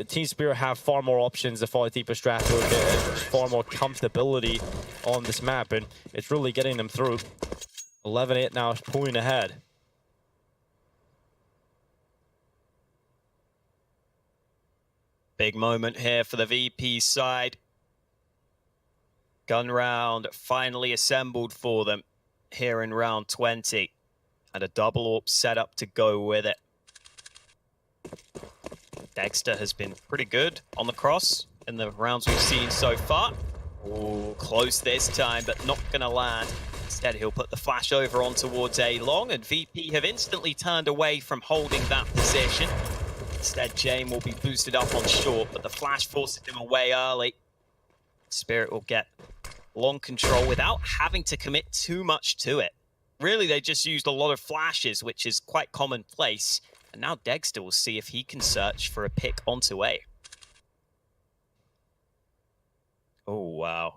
Team Spirit have far more options, a far deeper strat, far more comfortability on this map, and it's really getting them through. 11-8 now, pulling ahead. Big moment here for the VP side. Gun round finally assembled for them here in round 20. And a double AWP set up to go with it. Dexter has been pretty good on the cross in the rounds we've seen so far. Ooh, close this time, but not gonna land. Instead, he'll put the flash over on towards A long, and VP have instantly turned away from holding that position. Instead, Jame will be boosted up on short, but the flash forces him away early. Spirit will get long control without having to commit too much to it. Really, they just used a lot of flashes, which is quite commonplace. And now Dexter will see if he can search for a pick onto A. Oh, wow.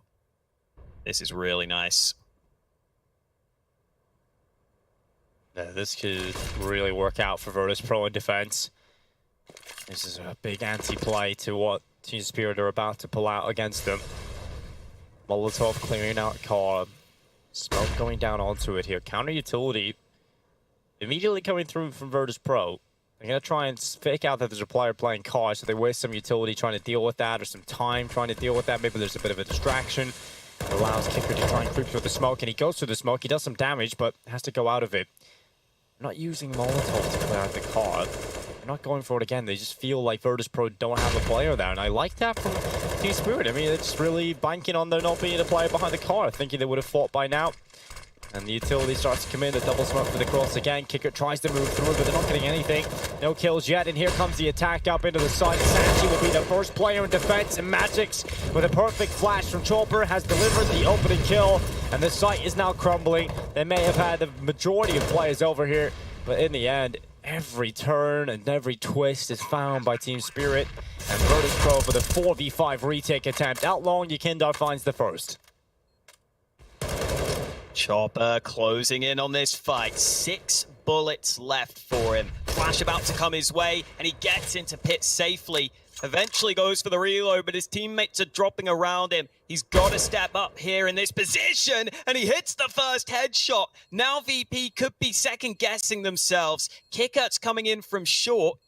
This is really nice. Yeah, this could really work out for Virtus.Pro in defense. This is a big anti-play to what Team Spirit are about to pull out against them. Molotov clearing out car. Smoke going down onto it here. Counter utility immediately coming through from Virtus.Pro. They're going to try and fake out that there's a player playing car, so they waste some utility trying to deal with that, or some time trying to deal with that. Maybe there's a bit of a distraction. It allows Kicker to try and creep through the smoke, and he goes through the smoke. He does some damage, but has to go out of it. They're not using Molotov to clear out the car. They're not going for it again. They just feel like Virtus.Pro don't have a player there, and I like that from Team Spirit. I mean, it's really banking on there not being a player behind the car, thinking they would have fought by now. And the utility starts to come in, the double smoke for the cross again. Kicker tries to move through, but they're not getting anything. No kills yet, and here comes the attack up into the side. Sanchi will be the first player in defense, and Magix, with a perfect flash from Chopper, has delivered the opening kill, and the site is now crumbling. They may have had the majority of players over here, but in the end, every turn and every twist is found by Team Spirit, and Virtus.Pro for the 4v5 retake attempt. Outlaw Yukindar finds the first. Chopper closing in on this fight. 6 bullets left for him. Flash about to come his way, and he gets into pit safely. Eventually goes for the reload, but his teammates are dropping around him. He's got to step up here in this position, and he hits the first headshot. Now VP could be second-guessing themselves. Kickert's coming in from short,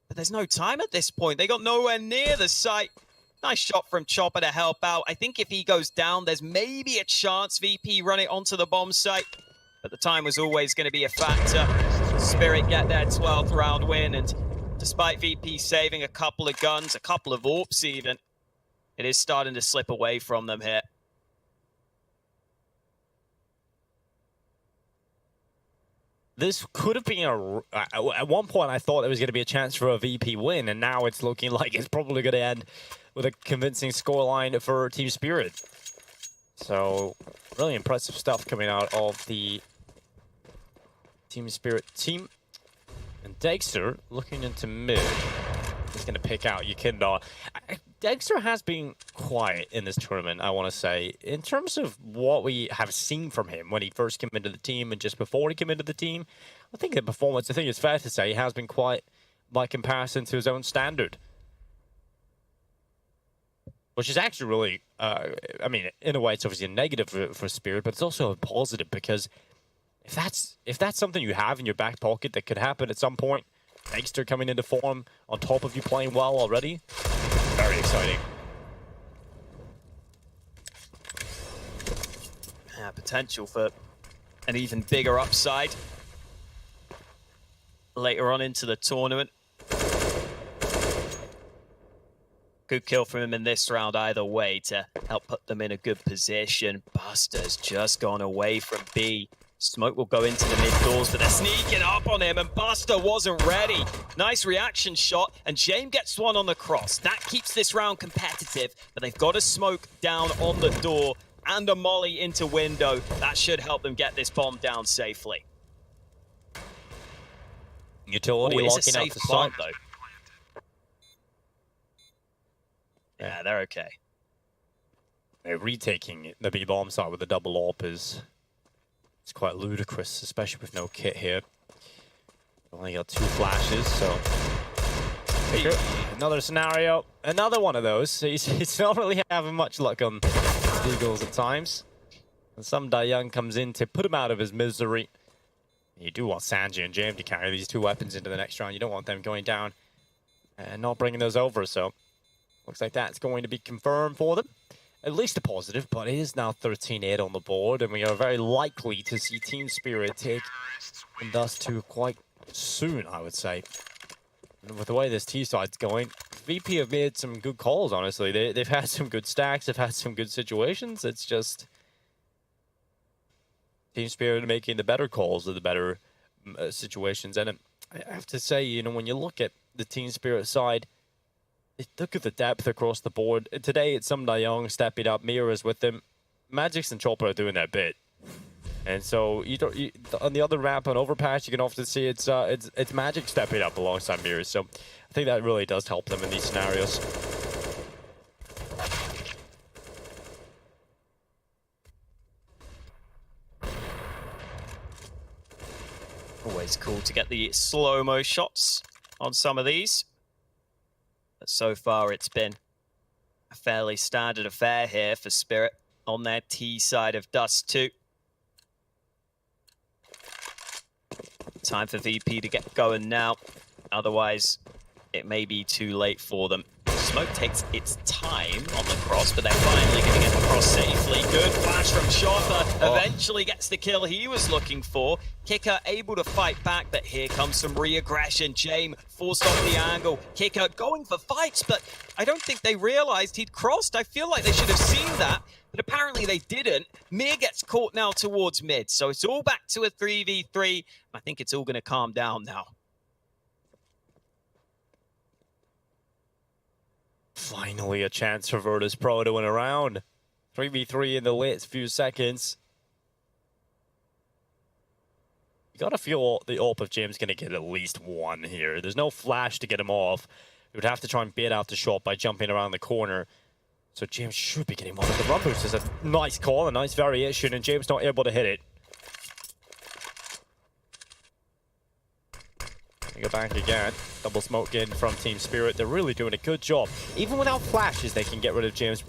but there's no time at this point. They got nowhere near the site. Nice shot from Chopper to help out. I think if he goes down, there's maybe a chance VP run it onto the bomb site, but the time was always going to be a factor. Spirit get their 12th round win, and despite VP saving a couple of guns, a couple of AWPs even, it is starting to slip away from them here. This could have been at one point I thought there was going to be a chance for a VP win, and now it's looking like it's probably going to end with a convincing scoreline for Team Spirit. So, really impressive stuff coming out of the Team Spirit team. And Dexter looking into mid. He's going to pick out Yukindar. Dexter has been quiet in this tournament, I want to say. In terms of what we have seen from him when he first came into the team and just before he came into the team, I think the performance, I think it's fair to say, he has been quiet by comparison to his own standard. Which is actually really, I mean, in a way it's obviously a negative for Spirit, but it's also a positive, because if that's something you have in your back pocket that could happen at some point, Dexter coming into form on top of you playing well already, very exciting. Yeah, potential for an even bigger upside later on into the tournament. Good kill from him in this round either way to help put them in a good position. Buster's just gone away from B. Smoke will go into the mid doors, but they're sneaking up on him, and Buster wasn't ready. Nice reaction shot, and Jame gets one on the cross. That keeps this round competitive, but they've got to smoke down on the door. and a molly into window. That should help them get this bomb down safely. Utility Ooh, it is a locking out safe the plant, site. though. Yeah, they're okay. They're retaking the B-bomb site with a double AWP is it's quite ludicrous, especially with no kit here. Only got 2 flashes, so another scenario, another one of those. He's not really having much luck on Eagles at times. And some Young comes in to put him out of his misery. You do want Sanji and James to carry these 2 weapons into the next round. You don't want them going down and not bringing those over. So looks like that's going to be confirmed for them. At least a positive, but it is now 13-8 on the board, and we are very likely to see Team Spirit take Dust 2 quite soon, I would say. And with the way this T side's going, VP have made some good calls, honestly. They've had some good stacks, they've had some good situations. It's just Team Spirit making the better calls of the better situations. And I have to say, you know, when you look at the Team Spirit side, look at the depth across the board. Today, it's some Young stepping up, Mira's with them. Magix and Chopper are doing their bit. And so, on the other map, on Overpass, you can often see it's Magic stepping up alongside Mira. So, I think that really does help them in these scenarios. Always cool to get the slow-mo shots on some of these. But so far, it's been a fairly standard affair here for Spirit on their T side of Dust 2. Time for VP to get going now. Otherwise, it may be too late for them. Smoke takes its time on the cross, but they're finally going to get the cross safely. Good flash from Shopper. Eventually gets the kill he was looking for. Kicker able to fight back, but here comes some re-aggression. Jame forced off the angle. Kicker going for fights, but I don't think they realized he'd crossed. I feel like they should have seen that, but apparently they didn't. Mir gets caught now towards mid, so it's all back to a 3v3. I think it's all going to calm down now. Finally a chance for Virtus.Pro to win a round. 3v3 in the last few seconds. You gotta feel the AWP of James gonna get at least one here. There's no flash to get him off. He would have to try and bait out the shot by jumping around the corner. So James should be getting one of the run boosts. It's a nice call, a nice variation, and James not able to hit it. Go back again. Double smoke in from Team Spirit. They're really doing a good job. Even without flashes, they can get rid of James.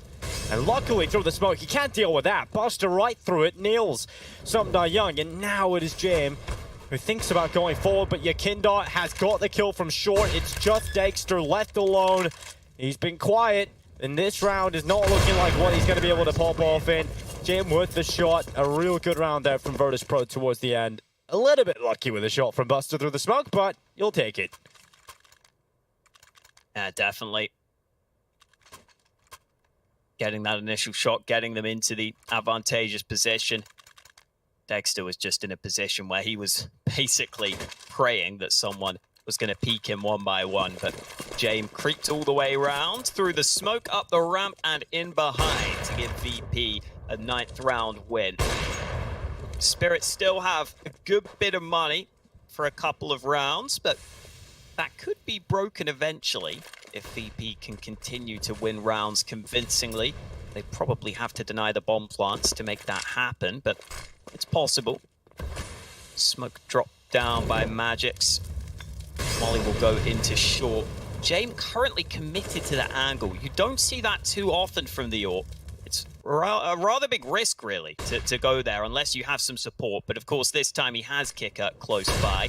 And luckily, through the smoke, he can't deal with that. Buster right through it, nails Somda Young. And now it is Jam who thinks about going forward, but Yakinda has got the kill from short. It's just Dexter left alone. He's been quiet, and this round is not looking like what he's going to be able to pop off in. Jam with the shot. A real good round there from Virtus.Pro towards the end. A little bit lucky with a shot from Buster through the smoke, but you'll take it. Yeah, definitely. Getting that initial shot, getting them into the advantageous position. Dexter was just in a position where he was basically praying that someone was going to peek him one by one, but Jame creeped all the way around through the smoke, up the ramp, and in behind to give VP a 9th round win. Spirit still have a good bit of money for a couple of rounds, but that could be broken eventually if VP can continue to win rounds convincingly. They probably have to deny the bomb plants to make that happen, but it's possible. Smoke dropped down by Magix. Molly will go into short. Jame currently committed to the angle. You don't see that too often from the AWP. It's a rather big risk, really, to go there unless you have some support. But of course, this time he has Kicker close by.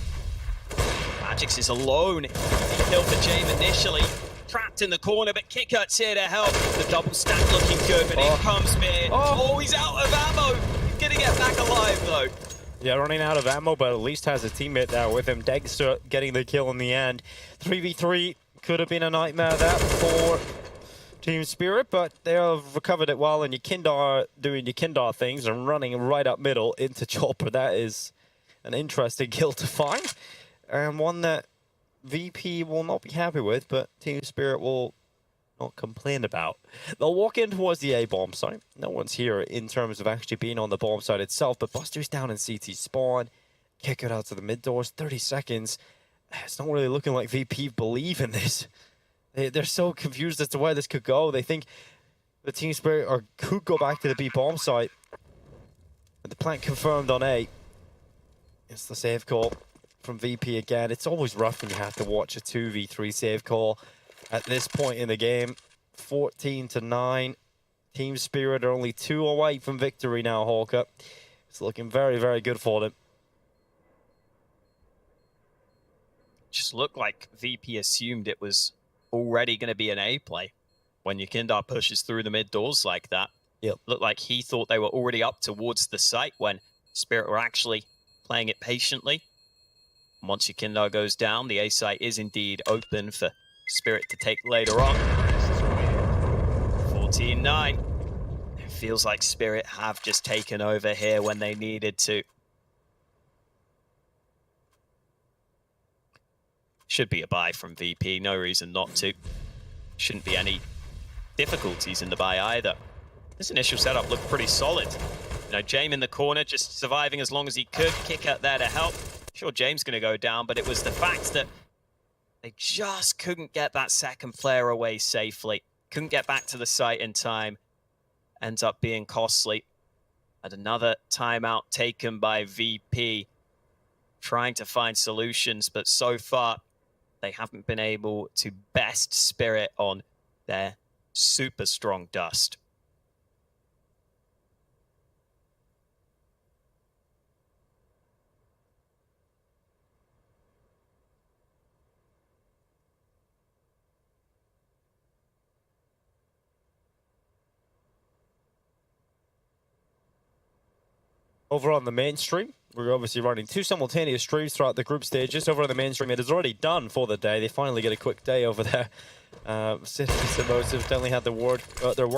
Magix is alone. He killed the Jame initially. Trapped in the corner, but Kicker's here to help. The double stack looking good, but in comes Mir. Oh, he's out of ammo. He's gonna get back alive, though. Yeah, running out of ammo, but at least has a teammate there with him. Dexter getting the kill in the end. 3v3 could have been a nightmare there for Team Spirit, but they have recovered it well, and Yakinda doing Yakinda things and running right up middle into Chopper. That is an interesting kill to find, and one that VP will not be happy with, but Team Spirit will not complain about. They'll walk in towards the A bomb site. No one's here in terms of actually being on the bomb site itself, but Buster's down in CT spawn. Kick it out to the mid doors, 30 seconds. It's not really looking like VP believe in this. They're so confused as to where this could go. They think the Team Spirit could go back to the B bomb site. But the plant confirmed on A. It's the save call from VP again. It's always rough when you have to watch a 2v3 save call at this point in the game. 14-9. Team Spirit are only 2 away from victory now, Hawker. It's looking very, very good for them. Just looked like VP assumed it was already going to be an A play when Yukindar pushes through the mid doors like that. Yep. Looked like he thought they were already up towards the site when Spirit were actually playing it patiently. Once Yukindar goes down, the A site is indeed open for Spirit to take later on. 14-9. It feels like Spirit have just taken over here when they needed to. Should be a buy from VP, no reason not to. Shouldn't be any difficulties in the buy either. This initial setup looked pretty solid. You know, James in the corner, just surviving as long as he could. Kick out there to help. Sure, James going to go down, but it was the fact that they just couldn't get that second player away safely. Couldn't get back to the site in time. Ends up being costly. And another timeout taken by VP. Trying to find solutions, but so far they haven't been able to best Spirit on their super strong dust. Over on the mainstream, we're obviously running 2 simultaneous streams throughout the group stages. Over on the mainstream, it is already done for the day. They finally get a quick day over there. Semoga definitely had their work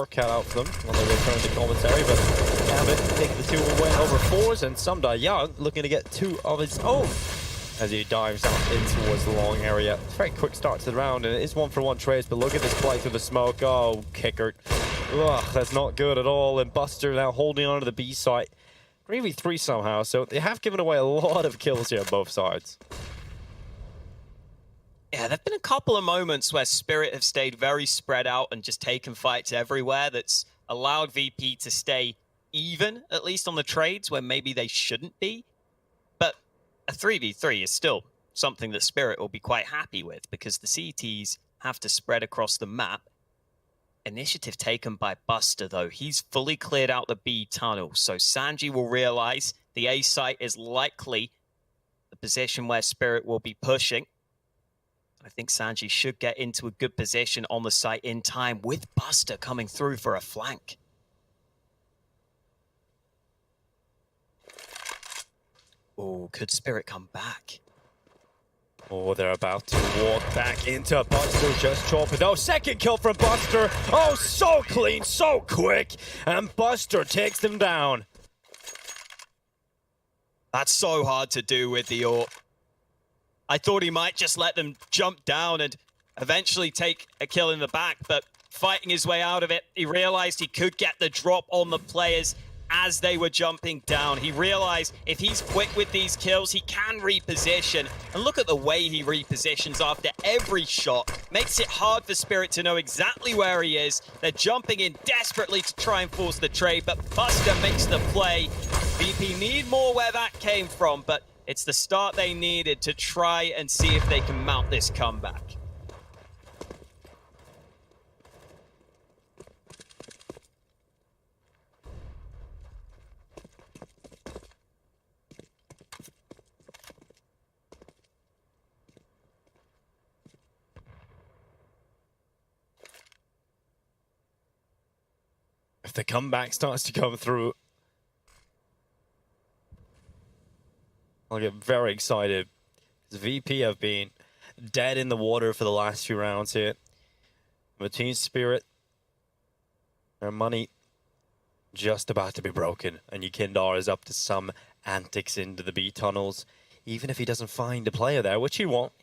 cut out for them when they returned to commentary, but Gambit take the 2 win over 4s, and Sumda Young looking to get 2 of his own as he dives out in towards the long area. Very quick start to the round, and it is 1-for-1 trades, but look at this play through the smoke. Oh, kicker. Ugh, that's not good at all, and Buster now holding on to the B site. 3v3 somehow, so they have given away a lot of kills here on both sides. Yeah, there have been a couple of moments where Spirit have stayed very spread out and just taken fights everywhere that's allowed VP to stay even, at least on the trades, where maybe they shouldn't be. But a 3v3 is still something that Spirit will be quite happy with because the CTs have to spread across the map. Initiative taken by Buster, though. He's fully cleared out the B tunnel, so Sanji will realize the A site is likely the position where Spirit will be pushing. I think Sanji should get into a good position on the site in time with Buster coming through for a flank. Oh, could Spirit come back? Oh, they're about to walk back into Buster, just chopping. Oh, second kill from Buster. Oh, so clean, so quick. And Buster takes them down. That's so hard to do with the AWP. I thought he might just let them jump down and eventually take a kill in the back, but fighting his way out of it, he realized he could get the drop on the players as they were jumping down. He realized if he's quick with these kills, he can reposition. And look at the way he repositions after every shot. Makes it hard for Spirit to know exactly where he is. They're jumping in desperately to try and force the trade, but Buster makes the play. VP need more where that came from, but it's the start they needed to try and see if they can mount this comeback. If the comeback starts to come through, I'll get very excited. Because VP have been dead in the water for the last few rounds here. But Team Spirit, their money just about to be broken. And Yukindar is up to some antics into the B tunnels. Even if he doesn't find a player there, which he won't.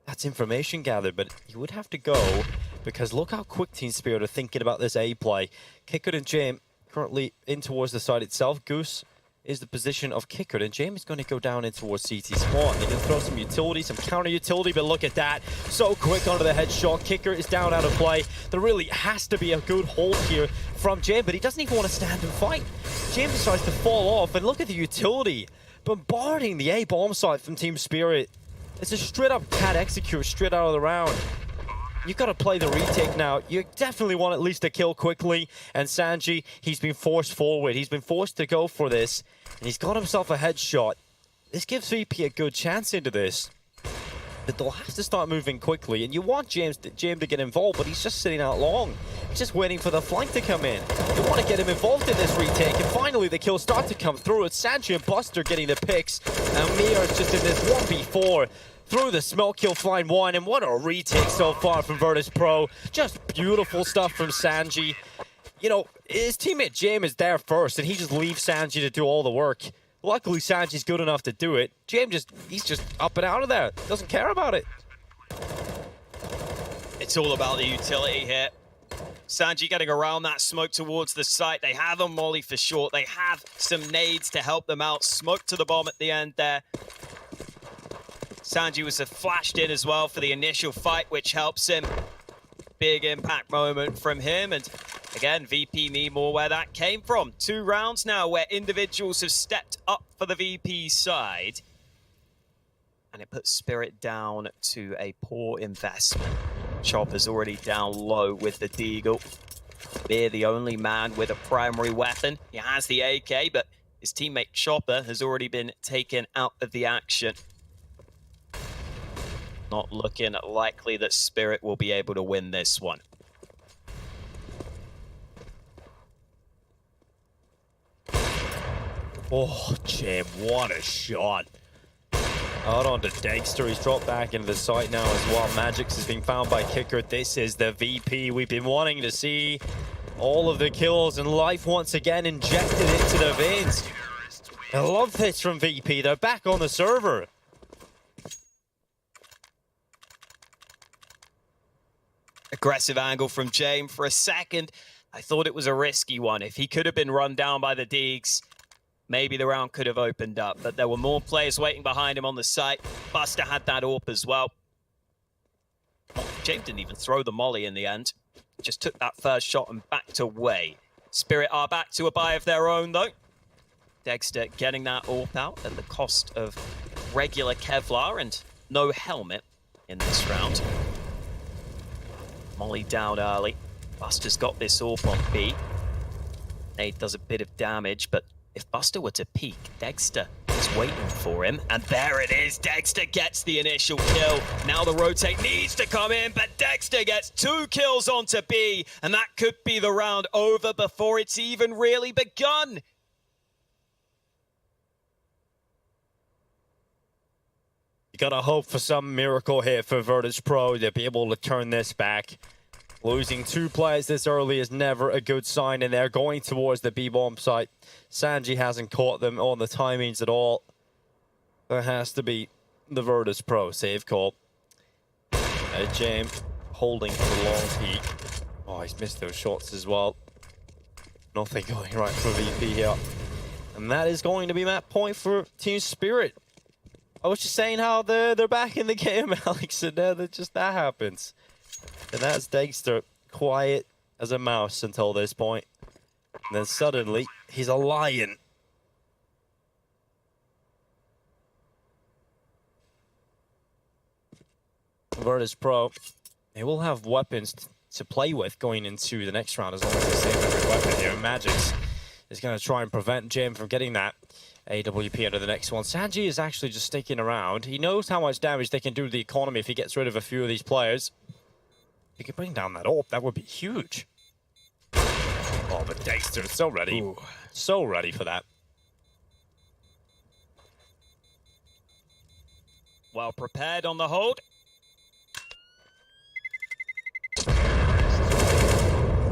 That's information gathered, but he would have to go because look how quick Team Spirit are thinking about this A play. Kickard and James currently in towards the side itself. Goose is the position of Kickard, and James is going to go down in towards CT spawn. They can throw some utility, some counter utility, but look at that. So quick onto the headshot. Kickard is down out of play. There really has to be a good hold here from James, but he doesn't even want to stand and fight. James decides to fall off, and look at the utility. Bombarding the A bomb site from Team Spirit. It's a straight up cat execute straight out of the round. You've got to play the retake now. You definitely want at least a kill quickly. And Sanji, he's been forced forward. He's been forced to go for this. And he's got himself a headshot. This gives VP a good chance into this. But they'll have to start moving quickly. And you want James to get involved, but he's just sitting out long. He's just waiting for the flank to come in. You want to get him involved in this retake. And finally, the kills start to come through. It's Sanji and Buster getting the picks. And Mia is just in this 1v4. Through the smoke kill, find one, and what a retake so far from Virtus.Pro. Just beautiful stuff from Sanji. You know, his teammate James is there first, and he just leaves Sanji to do all the work. Luckily, Sanji's good enough to do it. James he's just up and out of there. Doesn't care about it. It's all about the utility here. Sanji getting around that smoke towards the site. They have a molly for short. They have some nades to help them out. Smoke to the bomb at the end there. Sanji was flashed in as well for the initial fight, which helps him. Big impact moment from him. And again, VP need more where that came from. 2 rounds now where individuals have stepped up for the VP side. And it puts Spirit down to a poor investment. Chopper's already down low with the Deagle. Beer, the only man with a primary weapon. He has the AK, but his teammate Chopper has already been taken out of the action. Not looking likely that Spirit will be able to win this one. Oh, Jim, what a shot. Out onto Dexter. He's dropped back into the site now as well. Magix is being found by Kickard. This is the VP we've been wanting to see. All of the kills and life once again injected into their veins. I love this from VP. They're back on the server. Aggressive angle from James. For a second, I thought it was a risky one. If he could have been run down by the Deegs, maybe the round could have opened up. But there were more players waiting behind him on the site. Buster had that AWP as well. James didn't even throw the molly in the end. Just took that first shot and backed away. Spirit are back to a buy of their own, though. Dexter getting that AWP out at the cost of regular Kevlar and no helmet in this round. Molly down early. Buster's got this AWP on B. Nade does a bit of damage, but if Buster were to peek, Dexter is waiting for him. And there it is. Dexter gets the initial kill. Now the rotate needs to come in, but Dexter gets 2 kills onto B. And that could be the round over before it's even really begun. You gotta hope for some miracle here for Virtus.Pro to be able to turn this back. Losing 2 players this early is never a good sign, and they're going towards the B-bomb site. Sanji hasn't caught them on the timings at all. There has to be the Virtus.Pro save call. James holding for the long peak. Oh, he's missed those shots as well. Nothing going right for VP here. And that is going to be that point for Team Spirit. I was just saying how they're back in the game, Alex, and that happens. And that's Dexter, quiet as a mouse until this point. And then suddenly, he's a lion. Virtus.Pro, they will have weapons to play with going into the next round as long as they save every weapon here. Magix is going to try and prevent Jim from getting that AWP out of the next one. Sanji is actually just sticking around. He knows how much damage they can do to the economy if he gets rid of a few of these players. He could bring down that AWP. That would be huge. Oh, but Dexter is so ready. Ooh. So ready for that. Well prepared on the hold.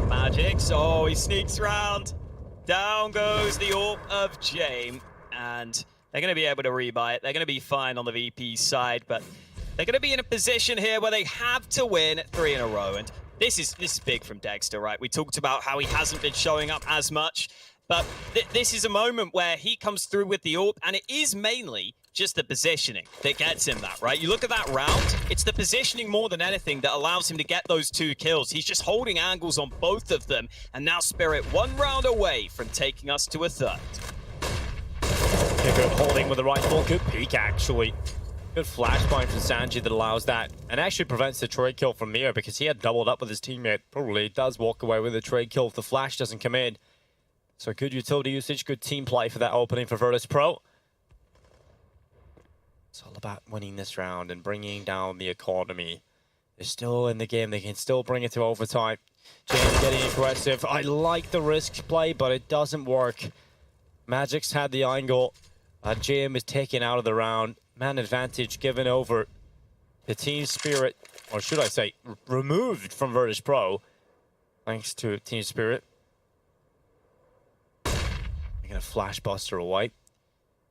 Magix. Oh, he sneaks round. Down goes the AWP of James. And they're going to be able to rebuy it. They're going to be fine on the VP side, but they're going to be in a position here where they have to win 3 in a row. And This is big from Dexter, right? We talked about how he hasn't been showing up as much, but this is a moment where he comes through with the AWP, and it is mainly just the positioning that gets him that, right? You look at that round, it's the positioning more than anything that allows him to get those 2 kills. He's just holding angles on both of them, and now Spirit 1 round away from taking us to a 3rd. Good holding with the rifle, good peek actually. Good flashbang from Sanji that allows that, and actually prevents the trade kill from Mir because he had doubled up with his teammate. Probably does walk away with a trade kill if the flash doesn't come in. So good utility usage, good team play for that opening for Virtus.Pro. It's all about winning this round and bringing down the economy. They're still in the game. They can still bring it to overtime. James getting aggressive. I like the risk play, but it doesn't work. Magic's had the angle. JM is taken out of the round. Man advantage given over to Team Spirit, or should I say, removed from Virtus.Pro, thanks to Team Spirit. They're going to flash Buster away.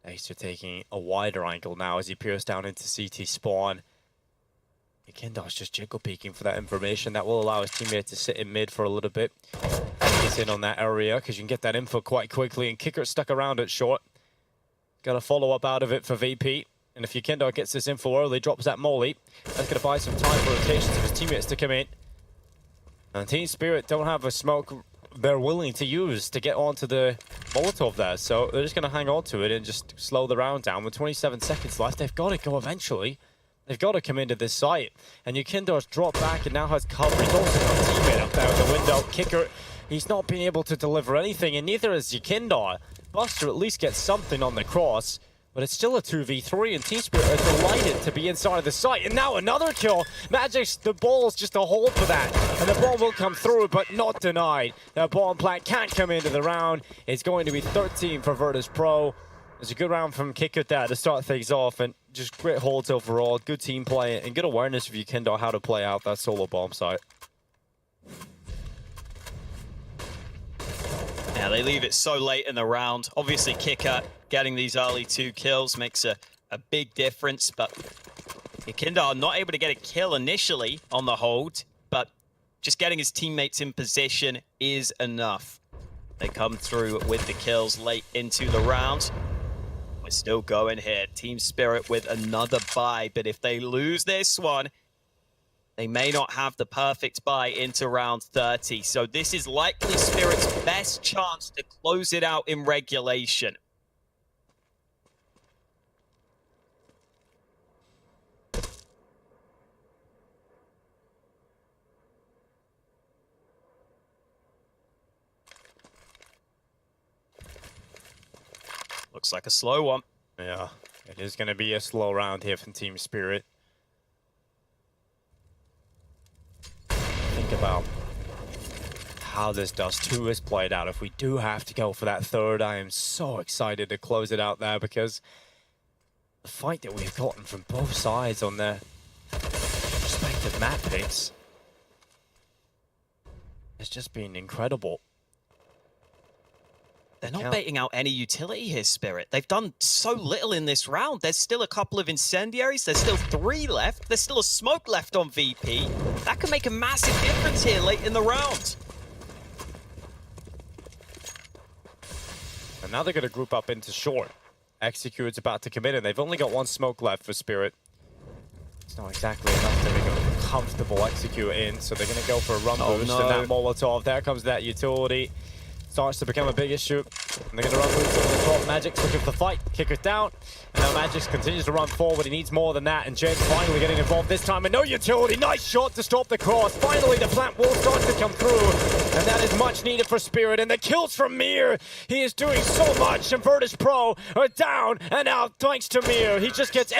Dexter taking a wider angle now as he peers down into CT spawn. Kindle's just jiggle peeking for that information. That will allow his teammate to sit in mid for a little bit. He's in on that area because you can get that info quite quickly. And Kicker stuck around at short. Got a follow-up out of it for VP. And if Yukindo gets this info early, drops that molly, that's going to buy some time for rotations of his teammates to come in. And Team Spirit don't have a smoke they're willing to use to get onto the Molotov there. So they're just going to hang on to it and just slow the round down. With 27 seconds left, they've got to go eventually. They've got to come into this site. And Yukindo's dropped back and now has cover. He's also got a teammate up there with the window. Kicker, he's not been able to deliver anything, and neither is Yukindo. Buster at least gets something on the cross. But it's still a 2v3, and Team Spirit are delighted to be inside the site. And now another kill. Magic's the ball's just a hold for that. And the ball will come through, but not denied. The bomb plant can't come into the round. It's going to be 13 for Virtus.Pro. It's a good round from Kicker there to start things off, and just great holds overall. Good team play, and good awareness of Yukindo how to play out that solo bomb site. Yeah, they leave it so late in the round. Obviously, Kicker getting these early 2 kills makes a big difference, but Yukindo not able to get a kill initially on the hold, but just getting his teammates in position is enough. They come through with the kills late into the round. We're still going here. Team Spirit with another bye, but if they lose this one, they may not have the perfect bye into round 30. So this is likely Spirit's best chance to close it out in regulation. Looks like a slow one. Yeah, it is going to be a slow round here from Team Spirit. Think about how this Dust 2 is played out. If we do have to go for that 3rd, I am so excited to close it out there, because the fight that we've gotten from both sides on their respective map picks has just been incredible. They're not baiting out any utility here, Spirit. They've done so little in this round. There's still a couple of incendiaries. There's still 3 left. There's still a smoke left on VP. That could make a massive difference here late in the round. And now they're going to group up into short. Execute's about to come in, and they've only got 1 smoke left for Spirit. It's not exactly enough to make a comfortable Execute in, so they're going to go for a run boost. And that Molotov, there comes that utility. Starts to become a big issue. And they're going to run boots over the top. Magic's looking for the fight. Kick it down. And now Magix continues to run forward. He needs more than that. And James finally getting involved this time. And no utility. Nice shot to stop the cross. Finally, the plant will start to come through. And that is much needed for Spirit. And the kills from Mir. He is doing so much. And Virtus.Pro are down and out thanks to Mir. He just gets every